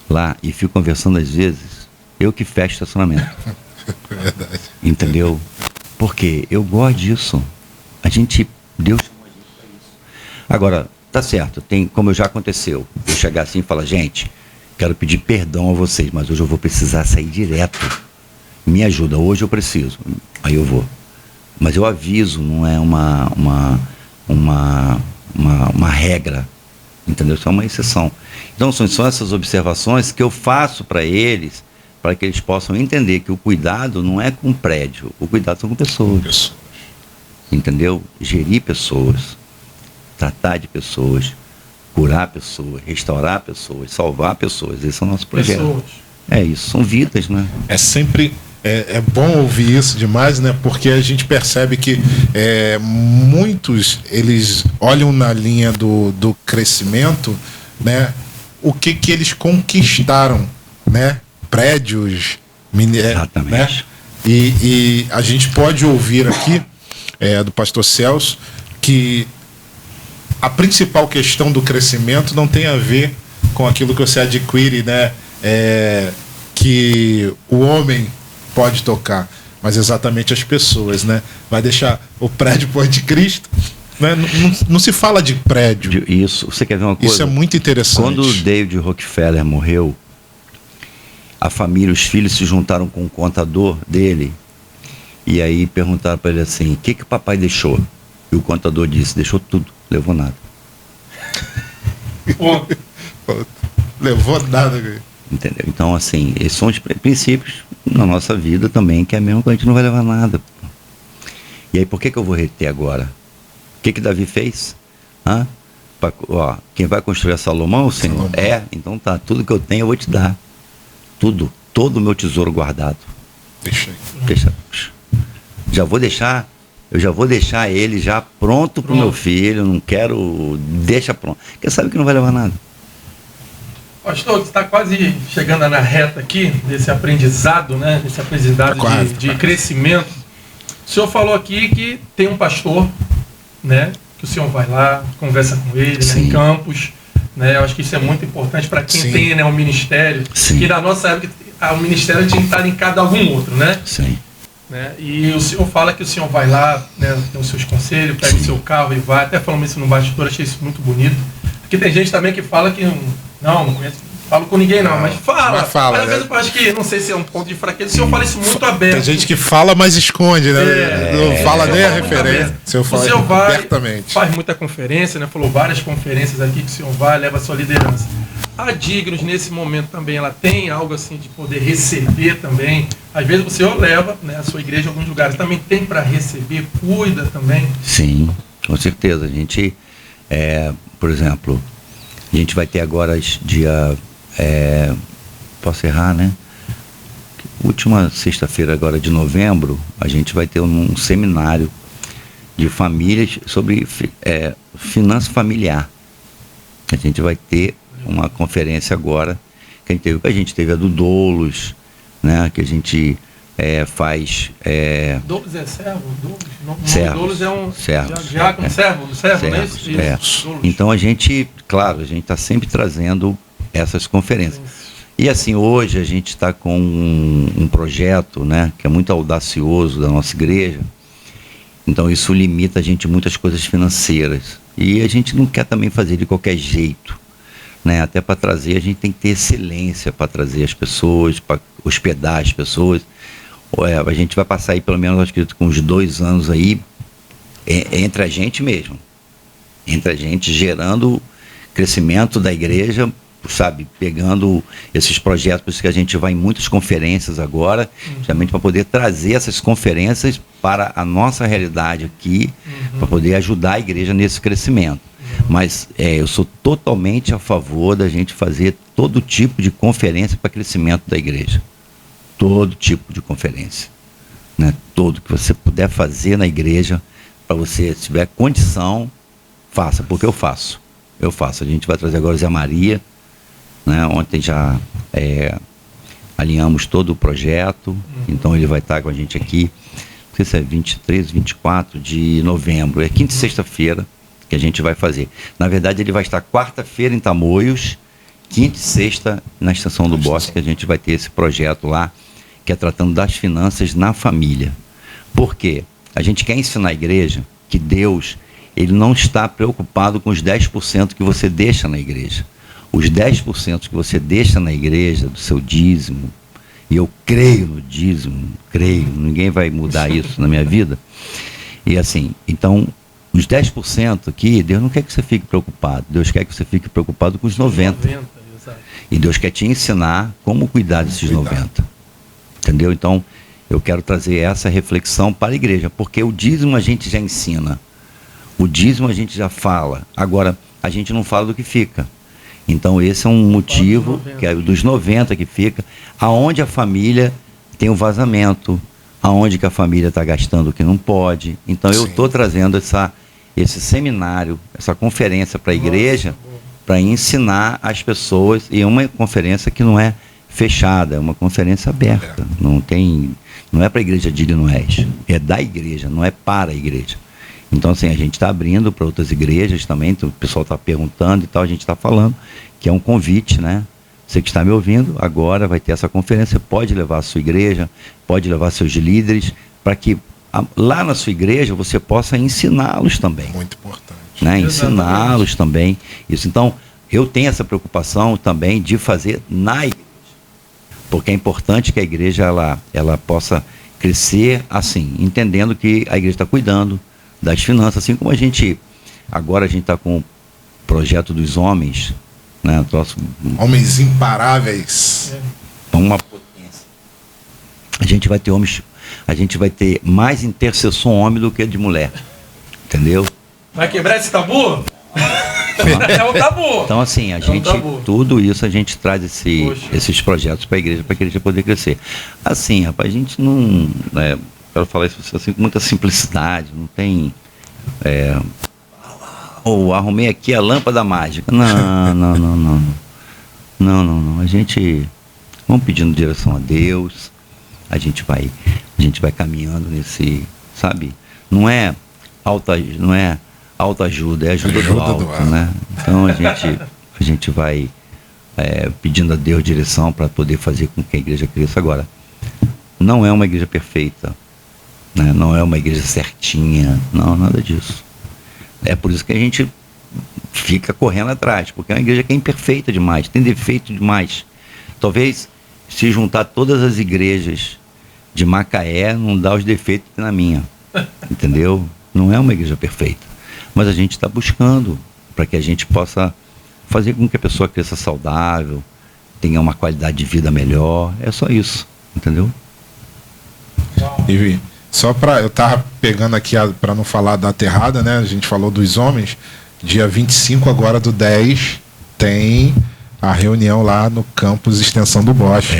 lá e fico conversando às vezes, eu que fecho o estacionamento. Verdade. Entendeu? Porque eu gosto disso. Deus chamou a gente para isso. Agora, tá certo, como já aconteceu, eu chegar assim e falar, gente, quero pedir perdão a vocês, mas hoje eu vou precisar sair direto. Me ajuda, hoje eu preciso. Aí eu vou. Mas eu aviso, não é uma regra. Entendeu? Isso é uma exceção. Então são essas observações que eu faço para eles, para que eles possam entender que o cuidado não é com prédio, o cuidado são com pessoas. Entendeu? Gerir pessoas, tratar de pessoas, curar pessoas, restaurar pessoas, salvar pessoas. Esse é o nosso projeto. Pessoas. É isso, são vidas, né? É sempre é bom ouvir isso demais, né? Porque a gente percebe que muitos eles olham na linha do crescimento, né? O que eles conquistaram, né? Prédios, Exatamente. né? E a gente pode ouvir aqui do pastor Celso que a principal questão do crescimento não tem a ver com aquilo que você adquire, né? Que o homem pode tocar, mas exatamente as pessoas, né? Vai deixar o prédio por anticristo, né? Não se fala de prédio. Isso, você quer ver uma coisa? Isso é muito interessante. Quando o David Rockefeller morreu, a família, os filhos se juntaram com o contador dele e aí perguntaram para ele assim, o que o papai deixou? E o contador disse, deixou tudo, levou nada. Levou nada. Entendeu? Então, assim, esses são os princípios na nossa vida também, que é mesmo que a gente não vai levar nada. E aí, por que eu vou reter agora? O que Davi fez? Quem vai construir é Salomão, o Senhor? Salomão. Então tá, tudo que eu tenho eu vou te dar. Tudo, todo o meu tesouro guardado. Deixa. Eu já vou deixar ele já pronto pro meu filho, não quero, deixa pronto. Porque sabe que não vai levar nada. Pastor, você está quase chegando na reta aqui desse aprendizado, né? Desse aprendizado de crescimento. O senhor falou aqui que tem um pastor, né? Que o senhor vai lá, conversa com ele, né, em campos, né? Eu acho que isso é muito importante para quem Sim. tem, né, um ministério. Sim. Que na nossa época o ministério tinha que estar em cada algum outro, né? Sim. Né? E o senhor fala que o senhor vai lá, né, tem os seus conselhos, pega o seu carro e vai. Até falando isso no bastidor, achei isso muito bonito. Porque tem gente também que fala que não conheço, falo com ninguém não, mas fala. Mas às vezes eu acho que, não sei se é um ponto de fraqueza, o senhor fala isso muito aberto. Tem gente que fala, mas esconde, né? Não fala nem a referência. O senhor fala vai, abertamente. faz muita conferência, né? Falou várias conferências aqui que o senhor vai, leva a sua liderança. A Dignos, nesse momento também, ela tem algo assim de poder receber também. Às vezes o senhor leva, né, a sua igreja em alguns lugares, também tem para receber, cuida também. Sim, com certeza. A gente, por exemplo, a gente vai ter agora dia... posso errar, né? Última sexta-feira agora de novembro, a gente vai ter um seminário de famílias sobre finança familiar. A gente vai ter uma conferência agora, que a gente teve a do Doulos, né? Que a gente faz... Doulos é servo? Servos, Doulos é um servos, diácono, servo, não é isso? Isso. Então a gente, claro, a gente está sempre trazendo essas conferências. E assim, hoje a gente está com um projeto, né, que é muito audacioso da nossa igreja. Então isso limita a gente muitas coisas financeiras. E a gente não quer também fazer de qualquer jeito, né? Até para trazer, a gente tem que ter excelência para trazer as pessoas, para hospedar as pessoas. A gente vai passar aí pelo menos, acho que com uns 2 anos aí, entre a gente mesmo. Entre a gente, gerando crescimento da igreja, sabe, pegando esses projetos, por isso que a gente vai em muitas conferências agora, justamente para poder trazer essas conferências para a nossa realidade aqui, para poder ajudar a igreja nesse crescimento. Mas eu sou totalmente a favor da gente fazer todo tipo de conferência para crescimento da igreja. Todo tipo de conferência, né? Todo que você puder fazer na igreja, para você, se tiver condição, faça, porque eu faço. A gente vai trazer agora o Zé Maria, né? Ontem já alinhamos todo o projeto, então ele vai estar com a gente aqui. sei se é 23, 24 de novembro, é quinta e sexta-feira que a gente vai fazer. Na verdade, ele vai estar quarta-feira em Tamoios, quinta e sexta na Extensão do Bosque, que a gente vai ter esse projeto lá, que é tratando das finanças na família. Por quê? A gente quer ensinar a igreja que Deus, ele não está preocupado com os 10% que você deixa na igreja. Os 10% que você deixa na igreja, do seu dízimo, e eu creio no dízimo, ninguém vai mudar isso na minha vida. E assim, então, os 10% aqui, Deus não quer que você fique preocupado. Deus quer que você fique preocupado com os 90%. Exato. E Deus quer te ensinar como cuidar desses 90%. Entendeu? Então, eu quero trazer essa reflexão para a igreja, porque o dízimo a gente já ensina. O dízimo a gente já fala. Agora, a gente não fala do que fica. Então, esse é um motivo, que é dos 90 que fica, aonde a família tem o vazamento, aonde que a família está gastando o que não pode. Então, eu estou trazendo esse seminário, essa conferência para a igreja, para ensinar as pessoas, e é uma conferência que não é fechada, é uma conferência aberta. Não é para a igreja de Illinois, é da igreja, não é para a igreja. Então, assim, a gente está abrindo para outras igrejas também, então, o pessoal está perguntando e tal, a gente está falando, que é um convite, né? Você que está me ouvindo, agora vai ter essa conferência, pode levar a sua igreja, pode levar seus líderes, para que lá na sua igreja você possa ensiná-los também. Muito importante. Né? Ensiná-los também. Isso. Então, eu tenho essa preocupação também de fazer na igreja. Porque é importante que a igreja ela possa crescer assim, entendendo que a igreja está cuidando das finanças, assim como agora a gente está com o projeto dos homens, né? Homens imparáveis. Uma potência. A gente vai ter mais intercessão homem do que de mulher. Entendeu? Vai quebrar esse tabu? É o tabu. Então, assim, tudo isso a gente traz esses projetos para a igreja poder crescer. Assim, rapaz, a gente não. Quero falar isso assim, com muita simplicidade, não tem. Arrumei aqui a lâmpada mágica. Não. A gente. Vamos pedindo direção a Deus, a gente vai caminhando nesse. Sabe? Não é autoajuda, é ajuda do alto, né? Então a gente vai pedindo a Deus direção para poder fazer com que a igreja cresça. Agora, não é uma igreja perfeita, né? Não é uma igreja certinha, não, nada disso. É por isso que a gente fica correndo atrás, porque é uma igreja que é imperfeita demais, tem defeito demais. Talvez se juntar todas as igrejas de Macaé não dá os defeitos que tem na minha, entendeu? Não é uma igreja perfeita. Mas a gente está buscando para que a gente possa fazer com que a pessoa cresça saudável, tenha uma qualidade de vida melhor. É só isso, entendeu? E só eu tava pegando aqui para não falar da data errada, né? A gente falou dos homens. Dia 25 agora do 10 tem a reunião lá no campus Extensão do Bosque.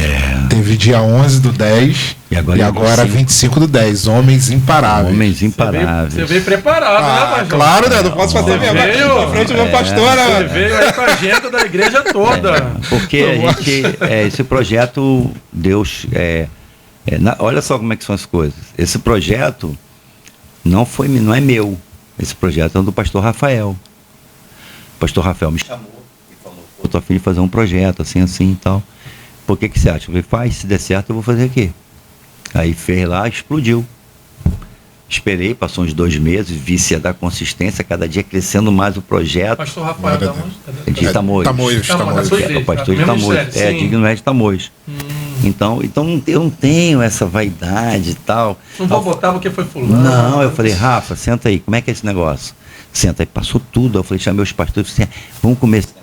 Teve dia 11 do 10 e agora 25 do 10. Homens imparáveis. Homens imparáveis. Você veio preparado, né, pastor? Claro, né? Não posso fazer minha parte na frente do meu pastor, né? Você veio aí com a agenda da igreja toda. Porque esse projeto, Deus... olha só como é que são as coisas. Esse projeto não é meu. Esse projeto é do pastor Rafael. O pastor Rafael me chamou e falou: eu tô a fim de fazer um projeto assim e tal. Por que você acha? Eu falei: se der certo eu vou fazer aqui. Aí fez lá, explodiu. Esperei, passou uns 2 meses, vi se ia dar consistência, cada dia crescendo mais o projeto. Pastor Rafael da onde? De Tamoios. O pastor de Tamoios. Digno é de Tamoios. Então eu não tenho essa vaidade e tal. Não vou botar porque foi fulano. Não, eu falei: Rafa, senta aí, como é que é esse negócio? Senta aí, passou tudo. Eu falei: chamei os pastores, assim, vamos começar.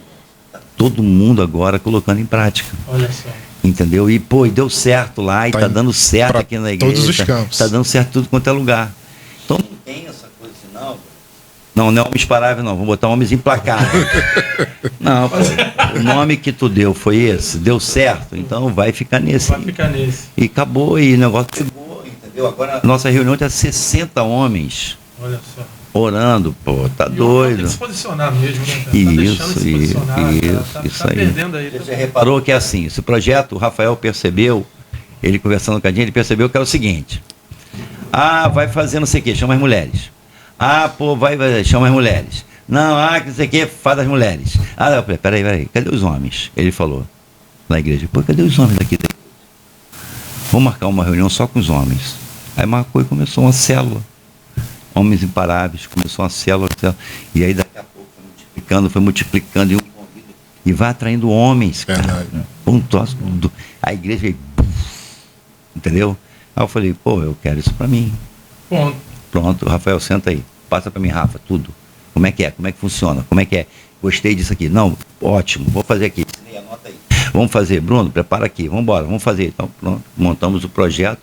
Todo mundo agora colocando em prática. Olha só. Entendeu? E deu certo lá, e tá dando certo aqui na igreja. Todos os campos. Tá dando certo tudo quanto é lugar. Então não tem essa coisa assim, não é homens paráveis, não. Vamos botar homens implacáveis. Não, o nome que tu deu foi esse, deu certo, então vai ficar nesse. Vai ficar nesse. E acabou, e o negócio pegou, entendeu? Agora, nossa reunião tem 60 homens. Olha só. Orando, tá doido. Tem que se posicionar mesmo, né? Isso tá aí. Perdendo aí. Você reparou que é assim, esse projeto, o Rafael percebeu, ele conversando com a gente, ele percebeu que era o seguinte: Ah, vai fazer não sei o que, chama as mulheres. Ah, pô, vai, chama as mulheres. Não, que não sei o que, faz as mulheres. Ah, eu falei, peraí, cadê os homens? Ele falou na igreja, pô, cadê os homens daqui? Vamos marcar uma reunião só com os homens. Aí marcou e começou uma célula. Homens Imparáveis, começou uma célula. E aí daqui a pouco foi multiplicando, e um convida. E vai atraindo homens, cara. Um troço. A igreja veio, entendeu? Aí eu falei, pô, eu quero isso pra mim. Pronto, Rafael, senta aí. Passa pra mim, Rafa, tudo. Como é que é? Como é que funciona? Como é que é? Gostei disso aqui. Não, ótimo, vou fazer aqui. Anota aí. Vamos fazer, Bruno, prepara aqui, vamos embora, vamos fazer. Então, pronto, montamos o projeto.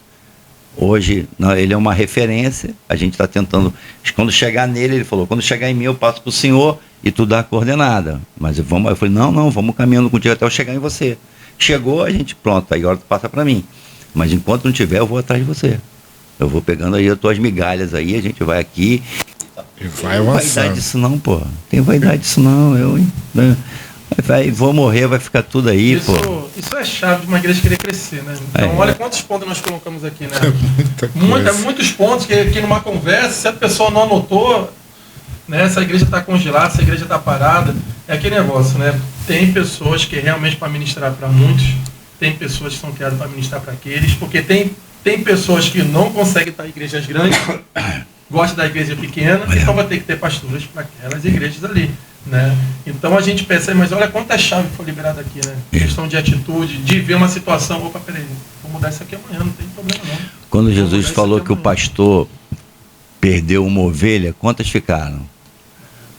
Hoje, ele é uma referência, a gente está tentando. Quando chegar nele, ele falou, quando chegar em mim, eu passo para o senhor e tu dá a coordenada. Mas eu falei, não, vamos caminhando contigo até eu chegar em você. Chegou, a gente, pronto, aí agora tu passa para mim. Mas enquanto não tiver, eu vou atrás de você. Eu vou pegando aí as tuas migalhas aí, a gente vai aqui. E vai avançando. Tem vaidade disso não, pô. Tem vaidade disso não. Vou morrer, vai ficar tudo aí, pô. Isso é chave de uma igreja querer crescer, né? Então, olha quantos pontos nós colocamos aqui, né? Muitos pontos que numa conversa, se a pessoa não anotou, né? Essa igreja está congelada, essa igreja está parada. É aquele negócio, né? Tem pessoas que realmente para ministrar para muitos, tem pessoas que são criadas para ministrar para aqueles, porque tem pessoas que não conseguem estar em igrejas grandes, gostam da igreja pequena, então vai ter que ter pastores para aquelas igrejas ali, né? Então a gente percebe, mas olha quanta chave foi liberada aqui, né? Questão de atitude, de ver uma situação, opa, peraí, vou mudar isso aqui amanhã, não tem problema não. Quando Jesus falou que o pastor perdeu uma ovelha, quantas ficaram?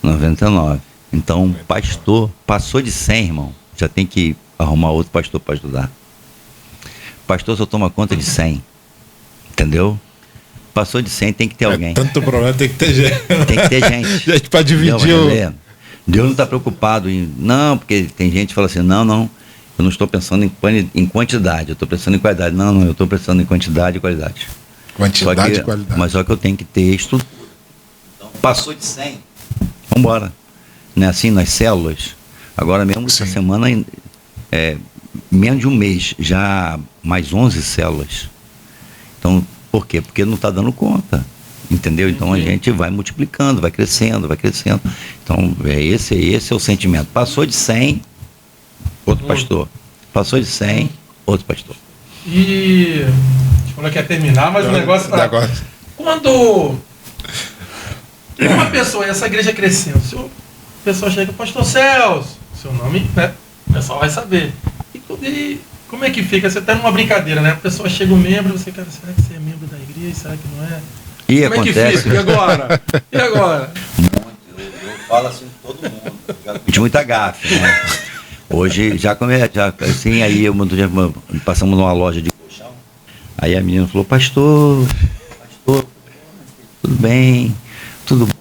99. Então, pastor passou de 100, irmão, já tem que arrumar outro pastor para ajudar. Pastor só toma conta de 100, entendeu? Passou de 100, tem que ter alguém. Tanto problema, tem que ter gente. Tem que ter gente. Gente para dividir Deus não está preocupado em... Não, porque tem gente que fala assim, não, eu não estou pensando em quantidade, eu estou pensando em qualidade. Não, eu estou pensando em quantidade e qualidade. Quantidade e qualidade. Mas só que eu tenho que ter estrutura. Então, passou de 100, vamos embora. Não é assim, nas células. Agora mesmo, essa semana, menos de um mês, já mais 11 células. Então, por quê? Porque não está dando conta, entendeu? Então a gente vai multiplicando, vai crescendo. Então esse é o sentimento. Passou de 100, outro pastor. Passou de 100, outro pastor. E a gente falou que ia terminar, mas o negócio está... Quando uma pessoa, essa igreja crescendo, se a pessoa chega, pastor Celso, seu nome, né? O pessoal vai saber. E como é que fica? Você está numa brincadeira, né? A pessoa chega um membro, você, cara, será que você é membro da igreja? Será que não é? E como acontece? É que fica? E agora? Eu falo assim com todo mundo. Já de muita gafe, né? Hoje, assim, aí passamos numa loja de colchão, aí a menina falou, pastor, tudo bem, tudo bom?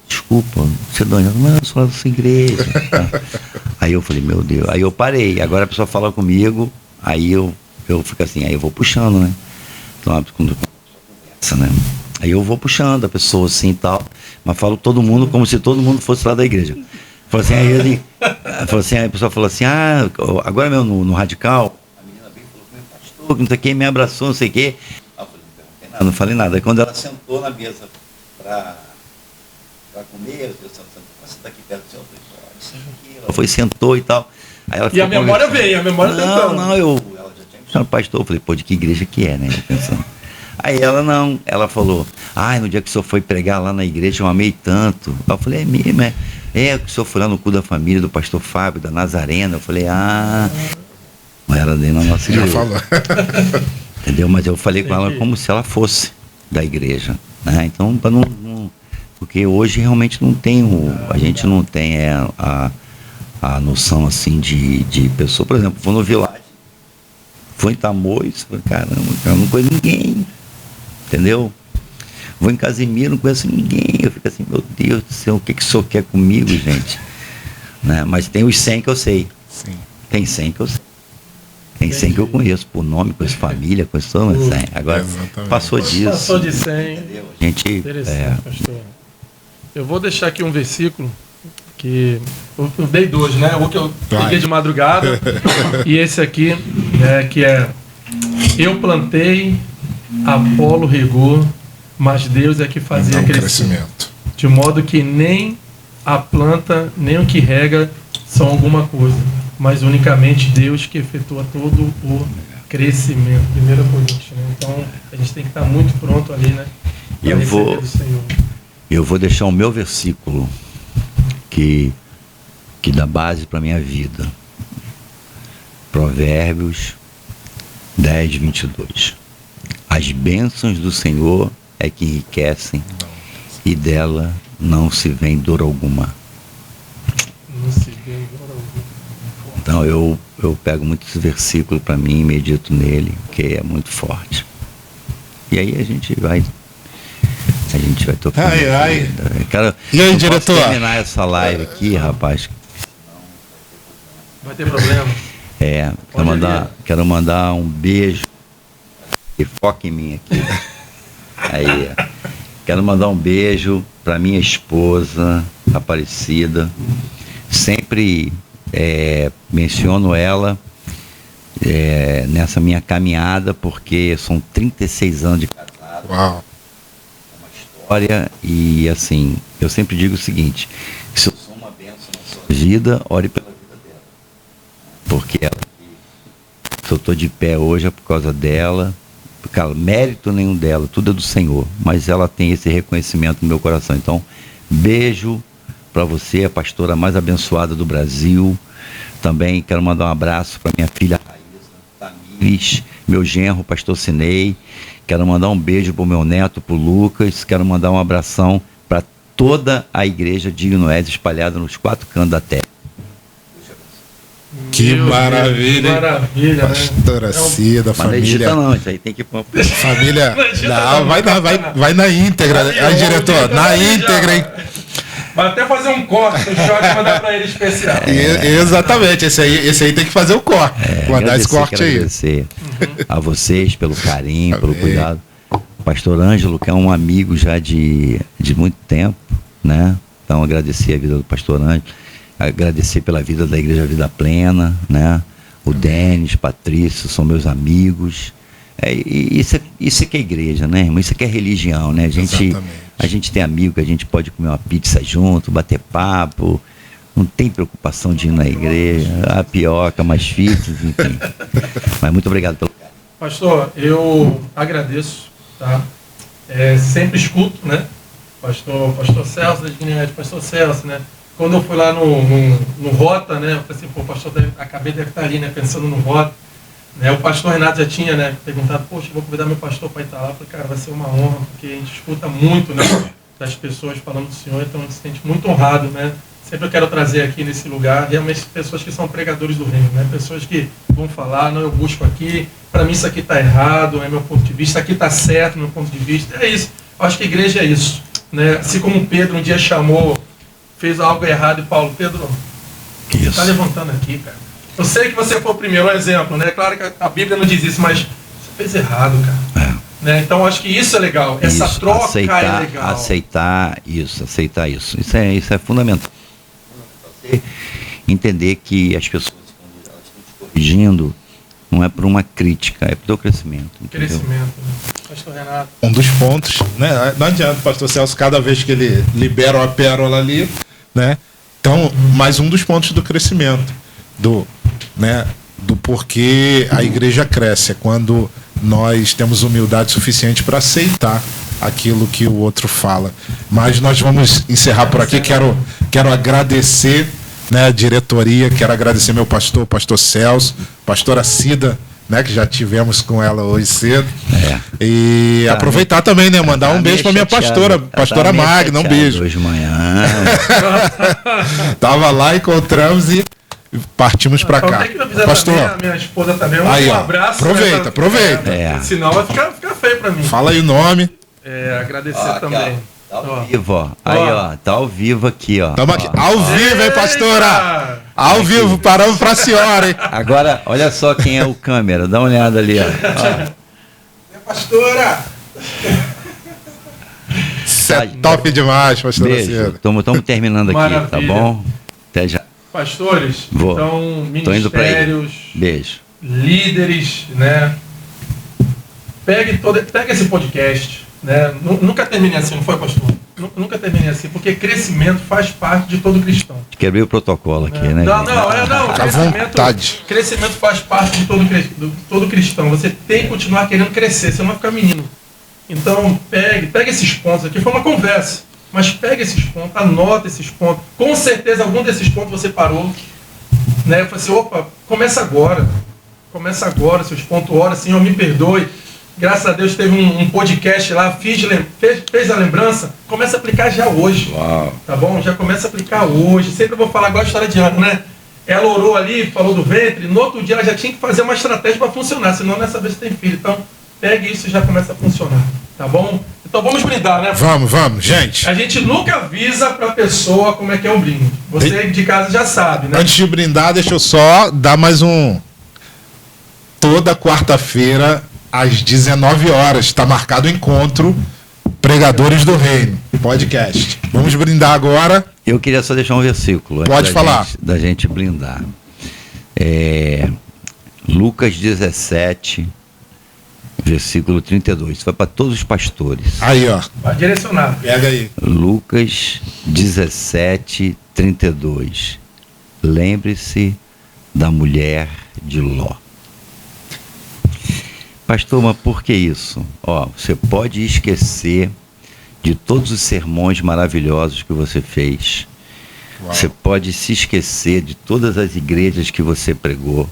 Desculpa, você não, eu sou da sua igreja. Aí eu falei, meu Deus, aí eu parei, agora a pessoa fala comigo, aí eu fico assim, aí eu vou puxando, né? Então, conversa, né? Aí eu vou puxando a pessoa assim e tal, mas falo todo mundo como se todo mundo fosse lá da igreja. Falou assim, aí a pessoa falou assim, agora mesmo no Radical, a menina veio e falou, meu pastor, não sei o que, me abraçou, não sei o que. Não falei nada. Aí quando ela sentou na mesa para comer, eu você está aqui perto do senhor, ela foi, sentou e tal. Aí ela e a memória veio, a memória tentando. Ela já tinha me chamado pastor, eu falei, pô, de que igreja que é, né? Pensando. Aí ela falou, no dia que o senhor foi pregar lá na igreja, eu amei tanto. Eu falei, é mesmo, que o senhor foi lá no cu da família do pastor Fábio, da Nazarena. Eu falei, mas ela dentro da nossa igreja. Já falou. Entendeu? Mas eu falei com ela como se ela fosse da igreja, né? Então, para não, porque hoje realmente não tem a gente não tem a noção assim de pessoa. Por exemplo, vou no Village, vou em Tamoios, caramba, eu não conheço ninguém, entendeu? Vou em Casimiro, não conheço ninguém, eu fico assim, meu Deus do céu, o que o senhor quer comigo, gente? Né? Mas tem os 100 que eu sei. Sim. Tem 100 que eu sei. Tem 100 que eu conheço por nome, conheço família, conheço todo mundo. 100. Agora, exatamente. Passou disso. Passou de 100. A gente, interessante, pastor. Eu vou deixar aqui um versículo que eu dei dois, né? O que eu peguei de madrugada e esse aqui, que é: eu plantei, Apolo regou, mas Deus é que fazia Então, crescer. crescimento. De modo que nem a planta, nem o que rega são alguma coisa, mas unicamente Deus que efetua todo o crescimento. 1 Coríntios, né? Então, a gente tem que estar muito pronto ali, né? Pra Eu receber vou- do Senhor. Eu vou deixar o meu versículo que dá base para a minha vida. Provérbios 10, 22. As bênçãos do Senhor é que enriquecem e dela não se vem dor alguma. Não se vê agora algum. Então eu pego muito esse versículo para mim, medito nele, que é muito forte. E aí a gente vai tocando. Ai, ai. Eu quero, E aí, eu diretor? posso terminar essa live aqui, rapaz. Vai ter problema? Quero mandar um beijo. E foca em mim aqui. Aí, quero mandar um beijo para minha esposa, Aparecida. Sempre menciono ela nessa minha caminhada, porque são 36 anos de casado, Uau. uma história, e assim, eu sempre digo o seguinte: se eu sou uma bênção na sua vida, ore pela vida dela. Porque se eu estou de pé hoje é por causa dela. Cara, mérito nenhum dela, tudo é do Senhor, mas ela tem esse reconhecimento no meu coração. Então, beijo para você, a pastora mais abençoada do Brasil. Também quero mandar um abraço para minha filha Raíssa Tamires, meu genro, pastor Cinei. Quero mandar um beijo para o meu neto, para o Lucas. Quero mandar um abração para toda a igreja Digno És, espalhada nos 4 cantos da terra. Que Meu Deus, maravilha, que hein? maravilha, né? Pastora Cida, Mas não edita família. não, isso aí tem que pôr. Família. Não edita Não, não, vai na íntegra. Aí, Aí, diretor, edita na aí íntegra, já. hein? Vai até fazer um corte no shot e mandar pra ele especial. Exatamente, esse aí tem que fazer o corte. Mandar esse corte quero aí. agradecer a vocês pelo carinho, pelo Amém. cuidado. Pastor Ângelo, que é um amigo já de muito tempo, né? Então, agradecer a vida do Pastor Ângelo, agradecer pela vida da Igreja Vida Plena, né? O Denis, Patrício, são meus amigos. Isso é que é igreja, né, irmão? Isso é que é religião, né? Exatamente. A gente tem amigo que a gente pode comer uma pizza junto, bater papo, não tem preocupação de ir na igreja, a pioca, mais fitas, enfim. Mas muito obrigado pelo carinho. Pastor, eu agradeço, tá? Sempre escuto, né? Pastor Celso, da Dignidade, Pastor Celso, né? Quando eu fui lá no Rota, né? Eu falei assim, pô, o pastor acabei de estar ali, né? Pensando no Rota. Né, o pastor Renato já tinha, né, perguntado, poxa, vou convidar meu pastor para estar lá. Eu falei, cara, vai ser uma honra, porque a gente escuta muito, né, das pessoas falando do Senhor, então a gente se sente muito honrado, né. Sempre eu quero trazer aqui nesse lugar, realmente, pessoas que são pregadores do reino, né, pessoas que vão falar, não, eu busco aqui, para mim isso aqui está errado, é meu ponto de vista, isso aqui está certo, meu ponto de vista, é isso. Eu acho que a igreja é isso, né, assim como Pedro um dia chamou, fez algo errado, e Paulo, Pedro, você está levantando aqui, cara. Eu sei que você foi o primeiro exemplo, né? Claro que a Bíblia não diz isso, mas você fez errado, cara. Né? Então eu acho que isso é legal. Essa troca é legal. Aceitar isso. Isso é fundamental. Você entender que as pessoas, quando elas estão te corrigindo, não é por uma crítica, é para o teu crescimento. Entendeu? Crescimento, né? Pastor Renato. Um dos pontos, né? Não adianta o pastor Celso, cada vez que ele libera uma pérola ali, né? Então, mais um dos pontos do crescimento, do porquê a igreja cresce, é quando nós temos humildade suficiente para aceitar aquilo que o outro fala. Mas nós vamos encerrar por aqui. Quero agradecer, né, a diretoria, quero agradecer meu pastor, o pastor Celso, pastora Cida, né, que já tivemos com ela hoje cedo. E aproveitar também, né, mandar um beijo para minha pastora, pastora Magna, um beijo. Hoje de manhã. Tava lá, encontramos e partimos para cá. Tem que avisar Pastor, também a minha esposa também. aí, Um ó, abraço. aproveita. Senão vai ficar feio para mim. Fala aí o nome. Agradecer também. Tá ao vivo, ó. Aí, ó. Tá ao vivo aqui, ó. Tamo aqui. Ó. Ao vivo, hein, pastora? Ao vivo, paramos pra senhora, hein? Agora, olha só quem é o câmera. Dá uma olhada ali, ó. Pastora! Isso é top demais, pastora Beijo. Cida. Estamos terminando aqui, Maravilha. tá bom? Até já. Pastores, Vou. então, Tô indo pra aí. ministérios, Beijo. líderes, né? Pega esse podcast, né? Nunca terminei assim, não foi, pastor? Nunca terminei assim, porque crescimento faz parte de todo cristão. Quebrei o protocolo aqui, né? Não. Vontade. Crescimento faz parte de todo cristão. Você tem que continuar querendo crescer, você não vai ficar menino. Então, pega esses pontos aqui, foi uma conversa, mas pega esses pontos, anota esses pontos. Com certeza, algum desses pontos você parou, né? Eu falei assim, opa, começa agora, seus pontos, ora, Senhor, me perdoe. Graças a Deus teve um podcast lá, fez a lembrança, começa a aplicar já hoje. Uau. Tá bom? Já começa a aplicar hoje. Sempre eu vou falar igual a história de Ana, né? Ela orou ali, falou do ventre, no outro dia ela já tinha que fazer uma estratégia para funcionar, senão nessa vez você tem filho. Então, pegue isso e já começa a funcionar. Tá bom? Então vamos brindar, né? Vamos, gente. A gente nunca avisa pra pessoa como é que é o brinde. Você de casa já sabe, né? Antes de brindar, deixa eu só dar mais um. Toda quarta-feira, às 19 horas, está marcado o encontro Pregadores do Reino, podcast. Vamos brindar agora. Eu queria só deixar um versículo. antes Pode falar. Da gente brindar. Lucas 17, versículo 32. Isso vai para todos os pastores. Aí, ó. Vai direcionar. Pega aí. Lucas 17, 32. Lembre-se da mulher de Ló. Pastor, mas por que isso? Você pode esquecer de todos os sermões maravilhosos que você fez. Uau. Você pode se esquecer de todas as igrejas que você pregou.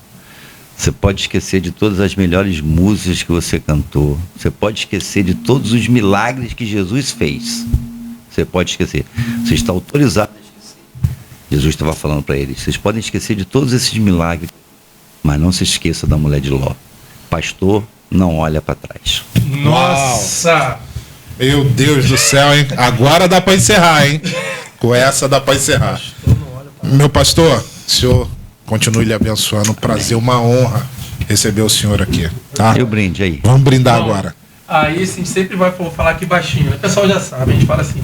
Você pode esquecer de todas as melhores músicas que você cantou. Você pode esquecer de todos os milagres que Jesus fez. Você pode esquecer. Você está autorizado a esquecer. Jesus estava falando para eles, vocês podem esquecer de todos esses milagres, mas não se esqueça da mulher de Ló. Pastor, não olha para trás. Nossa! Meu Deus do céu, hein? Agora dá para encerrar, hein? Com essa dá para encerrar. Meu pastor, o senhor continue lhe abençoando. Prazer, uma honra receber o senhor aqui. Tá? E o brinde aí? Vamos brindar Bom, agora. Aí a gente sempre vai falar aqui baixinho, né? O pessoal já sabe, a gente fala assim,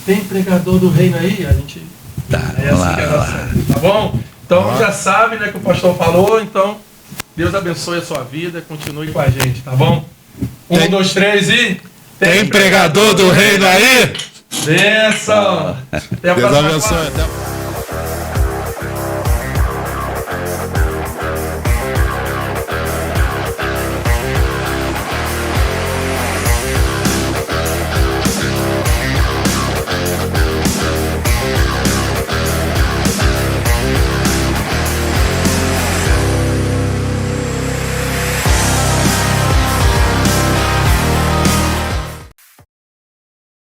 tem pregador do reino aí? A gente... Tá, é assim que é a nossa, tá bom? Então já sabe, né, que o pastor falou, então Deus abençoe a sua vida, continue com a gente, tá bom? 1, 2, 3 e... Tem pregador do reino aí? Benção! Até a Deus próxima abençoe. quarta. Até a próxima.